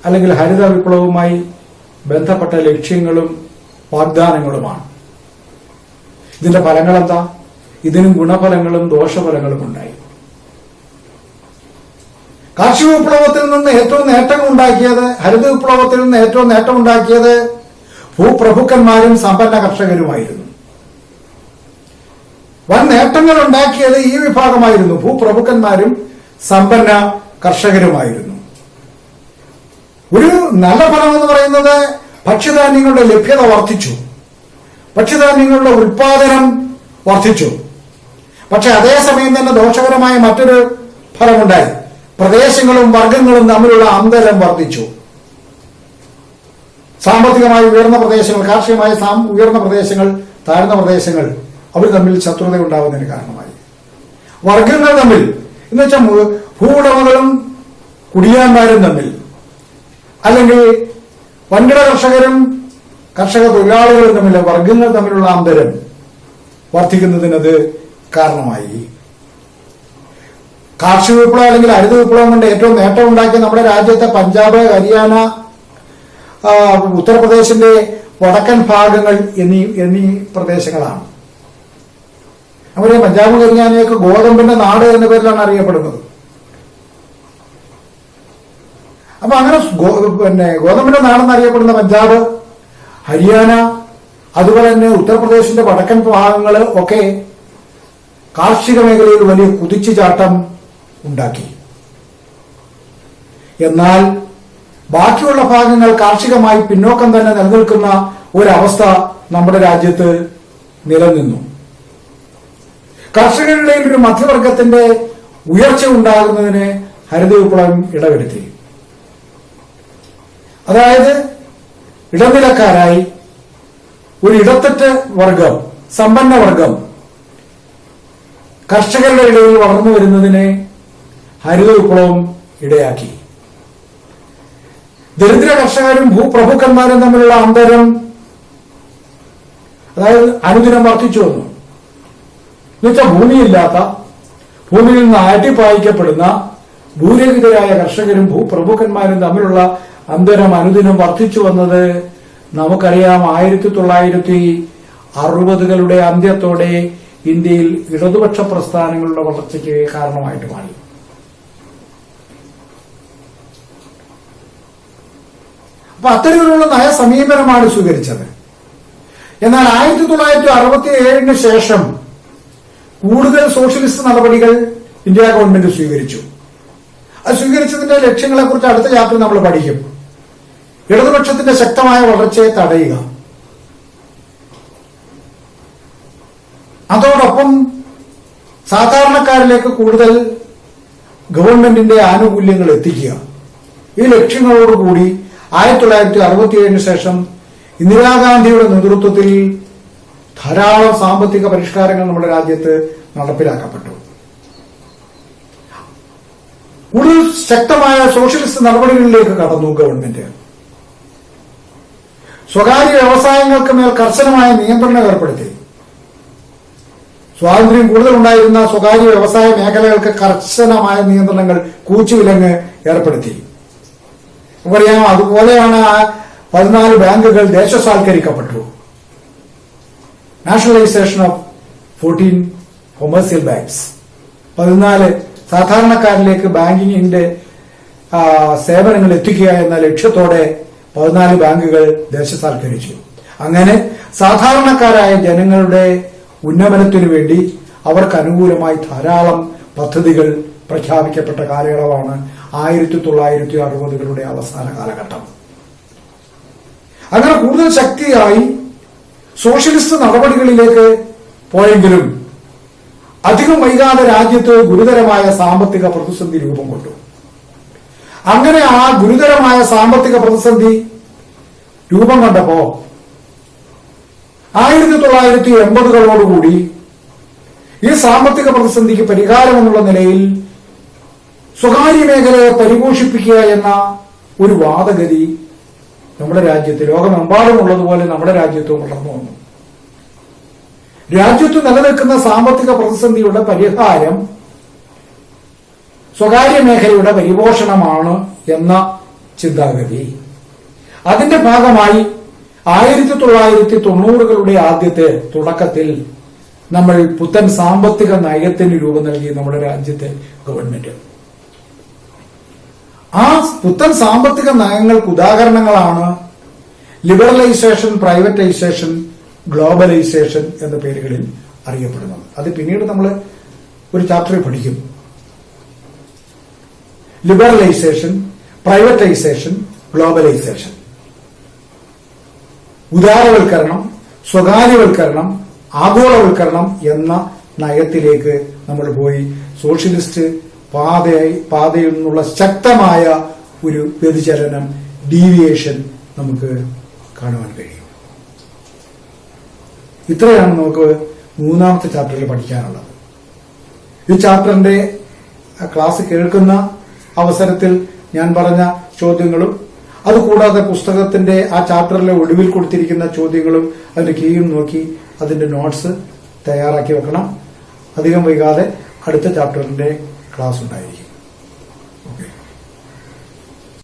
അല്ലെങ്കിൽ ഹരിത വിപ്ലവവുമായി ബന്ധപ്പെട്ട ലക്ഷ്യങ്ങളും വാഗ്ദാനങ്ങളുമാണ്. ഇതിന്റെ ഫലങ്ങൾ എന്താ? ഇതിനും ഗുണഫലങ്ങളും ദോഷഫലങ്ങളും ഉണ്ടായി. കാർഷിക വിപ്ലവത്തിൽ നിന്ന് ഏറ്റവും നേട്ടമുണ്ടാക്കിയത്, ഹരിത വിപ്ലവത്തിൽ നിന്ന് ഏറ്റവും നേട്ടമുണ്ടാക്കിയത് ഭൂപ്രഭുക്കന്മാരും സമ്പന്ന കർഷകരുമായിരുന്നു. വൻ നേട്ടങ്ങൾ ഉണ്ടാക്കിയത് ഈ വിഭാഗമായിരുന്നു, ഭൂപ്രഭുക്കന്മാരും സമ്പന്ന കർഷകരുമായിരുന്നു. ഒരു നല്ല ഫലം എന്ന് പറയുന്നത് ഭക്ഷ്യധാന്യങ്ങളുടെ ലഭ്യത വർദ്ധിച്ചു, ഭക്ഷ്യധാന്യങ്ങളുടെ ഉൽപാദനം വർദ്ധിച്ചു. പക്ഷെ അതേസമയം തന്നെ ദോഷകരമായ മറ്റൊരു ഫലമുണ്ടായി. പ്രദേശങ്ങളും വർഗങ്ങളും തമ്മിലുള്ള അന്തരം വർദ്ധിച്ചു. സാമ്പത്തികമായി ഉയർന്ന പ്രദേശങ്ങൾ, കാർഷികമായി ഉയർന്ന പ്രദേശങ്ങൾ, താഴ്ന്ന പ്രദേശങ്ങൾ, അവർ തമ്മിൽ ശത്രുത ഉണ്ടാകുന്നതിന് കാരണമായി. വർഗങ്ങൾ തമ്മിൽ എന്ന് വെച്ചാൽ ഭൂവുടമകളും കുടിയാന്മാരും തമ്മിൽ, അല്ലെങ്കിൽ വൻകിട കർഷകരും കർഷക തൊഴിലാളികളും തമ്മിൽ, വർഗങ്ങൾ തമ്മിലുള്ള അന്തരം വർദ്ധിക്കുന്നതിനത് കാരണമായി. കാർഷിക വിപ്ലവം അല്ലെങ്കിൽ ഹരിത വിപ്ലവം കൊണ്ട് ഏറ്റവും നേട്ടമുണ്ടാക്കിയ നമ്മുടെ രാജ്യത്തെ പഞ്ചാബ്, ഹരിയാന, ഉത്തർപ്രദേശിന്റെ വടക്കൻ ഭാഗങ്ങൾ എന്നീ പ്രദേശങ്ങളാണ്. നമ്മുടെ പഞ്ചാബ് ഹരിയാനയൊക്കെ ഗോതമ്പിന്റെ നാട് എന്ന പേരിലാണ് അറിയപ്പെടുന്നത്. അപ്പൊ അങ്ങനെ ഗോതമ്പിന്റെ നാടെന്ന് അറിയപ്പെടുന്ന പഞ്ചാബ്, ഹരിയാന, അതുപോലെ തന്നെ ഉത്തർപ്രദേശിന്റെ വടക്കൻ ഭാഗങ്ങൾ ഒക്കെ കാർഷിക മേഖലയിൽ വലിയ കുതിച്ചുചാട്ടം ഉണ്ടാക്കി. എന്നാൽ ബാക്കിയുള്ള ഭാഗങ്ങൾ കാർഷികമായി പിന്നോക്കം തന്നെ നിലനിൽക്കുന്ന ഒരവസ്ഥ നമ്മുടെ രാജ്യത്ത് നിലനിന്നു. കർഷകരുടെ ഒരു മധ്യവർഗത്തിന്റെ ഉയർച്ച ഉണ്ടാകുന്നതിന് ഹരിത വിപ്ലവം ഇടവരുത്തി. അതായത് ഇടനിലക്കാരായി ഒരു ഇടത്തട്ട് വർഗം, സമ്പന്ന വർഗം കർഷകരുടെ ഇടയിൽ വളർന്നു വരുന്നതിന് ഹരിത വിപ്ലവം ഇടയാക്കി. ദരിദ്ര കർഷകരും ഭൂപ്രഭുക്കന്മാരും തമ്മിലുള്ള അന്തരം അതായത് അനുദിനം വർദ്ധിച്ചു വന്നു. എന്നുവെച്ചാൽ ഭൂമിയില്ലാത്ത, ഭൂമിയിൽ നിന്ന് ആട്ടിപ്പായിക്കപ്പെടുന്ന ഭൂരഹിതരായ കർഷകരും ഭൂപ്രഭുക്കന്മാരും തമ്മിലുള്ള അന്തരം അനുദിനം വർദ്ധിച്ചു വന്നത് നമുക്കറിയാം. 1960കളുടെ അന്ത്യത്തോടെ ഇന്ത്യയിൽ ഇടതുപക്ഷ പ്രസ്ഥാനങ്ങളുടെ വളർച്ചയ്ക്ക് കാരണമായിട്ട് മാറി. അപ്പൊ അത്തരത്തിലുള്ള നയസമീപനമാണ് സ്വീകരിച്ചത്. എന്നാൽ 1967 ശേഷം കൂടുതൽ സോഷ്യലിസ്റ്റ് നടപടികൾ ഇന്ത്യ ഗവൺമെന്റ് സ്വീകരിച്ചു. അത് സ്വീകരിച്ചതിന്റെ ലക്ഷ്യങ്ങളെക്കുറിച്ച് അടുത്ത ചാപ്റ്ററിൽ നമ്മൾ പഠിക്കും. ഇടതുപക്ഷത്തിന്റെ ശക്തമായ വളർച്ചയെ തടയുക, അതോടൊപ്പം സാധാരണക്കാരിലേക്ക് കൂടുതൽ ഗവൺമെന്റിന്റെ ആനുകൂല്യങ്ങൾ എത്തിക്കുക. ഈ ലക്ഷ്യങ്ങളോടുകൂടി 1967 ശേഷം ഇന്ദിരാഗാന്ധിയുടെ നേതൃത്വത്തിൽ ധാരാളം സാമ്പത്തിക പരിഷ്കാരങ്ങൾ നമ്മുടെ രാജ്യത്ത് നടപ്പിലാക്കപ്പെട്ടു. കൂടുതൽ ശക്തമായ സോഷ്യലിസ്റ്റ് നടപടികളിലേക്ക് കടന്നു ഗവൺമെന്റ്. സ്വകാര്യ വ്യവസായങ്ങൾക്ക് മേൽ കർശനമായ നിയന്ത്രണം ഏർപ്പെടുത്തി. സ്വാതന്ത്ര്യം കൂടുതൽ ഉണ്ടായിരുന്ന സ്വകാര്യ വ്യവസായ മേഖലകൾക്ക് കർശനമായ നിയന്ത്രണങ്ങൾ, കൂച്ചുവിലങ്ങ് ഏർപ്പെടുത്തി. നമുക്കറിയാം, അതുപോലെയാണ് 14 ബാങ്കുകൾ ദേശസാൽക്കരിക്കപ്പെട്ടു. Nationalisation of 14 commercial banks. 14 സാധാരണക്കാരിലേക്ക് ബാങ്കിങ്ങിന്റെ സേവനങ്ങൾ എത്തിക്കുക എന്ന ലക്ഷ്യത്തോടെ 14 ബാങ്കുകൾ ദേശസാൽക്കരിച്ചു. അങ്ങനെ സാധാരണക്കാരായ ജനങ്ങളുടെ ഉന്നമനത്തിനു വേണ്ടി അവർക്ക് അനുകൂലമായി ധാരാളം പദ്ധതികൾ പ്രഖ്യാപിക്കപ്പെട്ട കാലയളവാണ് 1960കളുടെ അവസാന കാലഘട്ടം. അങ്ങനെ കൂടുതൽ ശക്തിയായി സോഷ്യലിസ്റ്റ് നടപടികളിലേക്ക് പോയെങ്കിലും അധികം വൈകാതെ രാജ്യത്ത് ഗുരുതരമായ സാമ്പത്തിക പ്രതിസന്ധി രൂപം കൊണ്ടു. അങ്ങനെ ആ ഗുരുതരമായ സാമ്പത്തിക പ്രതിസന്ധി രൂപം കണ്ടപ്പോ 1980കളോടുകൂടി ഈ സാമ്പത്തിക പ്രതിസന്ധിക്ക് പരിഹാരമെന്നുള്ള നിലയിൽ സ്വകാര്യ മേഖലയെ പരിപോഷിപ്പിക്കുക എന്ന ഒരു വാദഗതി നമ്മുടെ രാജ്യത്ത്, ലോകമെമ്പാടുമുള്ളതുപോലെ നമ്മുടെ രാജ്യത്തും വളർന്നു വന്നു. രാജ്യത്ത് നിലനിൽക്കുന്ന സാമ്പത്തിക പ്രതിസന്ധിയുടെ പരിഹാരം സ്വകാര്യ മേഖലയുടെ പരിപോഷണമാണ് എന്ന ചിന്താഗതി. അതിന്റെ ഭാഗമായി 1990കളുടെ ആദ്യത്തെ തുടക്കത്തിൽ നമ്മൾ പുത്തൻ സാമ്പത്തിക നയത്തിന് രൂപം നൽകി നമ്മുടെ രാജ്യത്തെ ഗവൺമെന്റ്. ആ പുത്തൻ സാമ്പത്തിക നയങ്ങൾക്ക് ഉദാഹരണങ്ങളാണ് ലിബറലൈസേഷൻ, പ്രൈവറ്റൈസേഷൻ, ഗ്ലോബലൈസേഷൻ എന്ന പേരുകളിൽ അറിയപ്പെടുന്നത്. അത് പിന്നീട് നമ്മൾ ഒരു ചാപ്റ്ററിൽ പഠിക്കും. Liberalisation, privatisation, globalisation. ഉദാരവൽക്കരണം, സ്വകാര്യവൽക്കരണം, ആഗോളവൽക്കരണം എന്ന നയത്തിലേക്ക് നമ്മൾ പോയി സോഷ്യലിസ്റ്റ് പാതയിൽ നിന്നുള്ള ശക്തമായ ഒരു വ്യതിചലനം, ഡീവിയേഷൻ നമുക്ക് കാണുവാൻ കഴിയും. ഇത്രയാണ് നമുക്ക് 3ാമത്തെ ചാപ്റ്ററിൽ പഠിക്കാനുള്ളത്. ഈ ചാപ്റ്ററിന്റെ ക്ലാസ് കേൾക്കുന്ന അവസരത്തിൽ ഞാൻ പറഞ്ഞ ചോദ്യങ്ങളും അതുകൂടാതെ പുസ്തകത്തിന്റെ ആ ചാപ്റ്ററിലെ ഒടുവിൽ കൊടുത്തിരിക്കുന്ന ചോദ്യങ്ങളും അതിന്റെ കീഴും നോക്കി അതിന്റെ നോട്ട്സ് തയ്യാറാക്കി വെക്കണം. അധികം വൈകാതെ അടുത്ത ചാപ്റ്ററിന്റെ ക്ലാസ് ഉണ്ടായിരിക്കും. ഓക്കെ.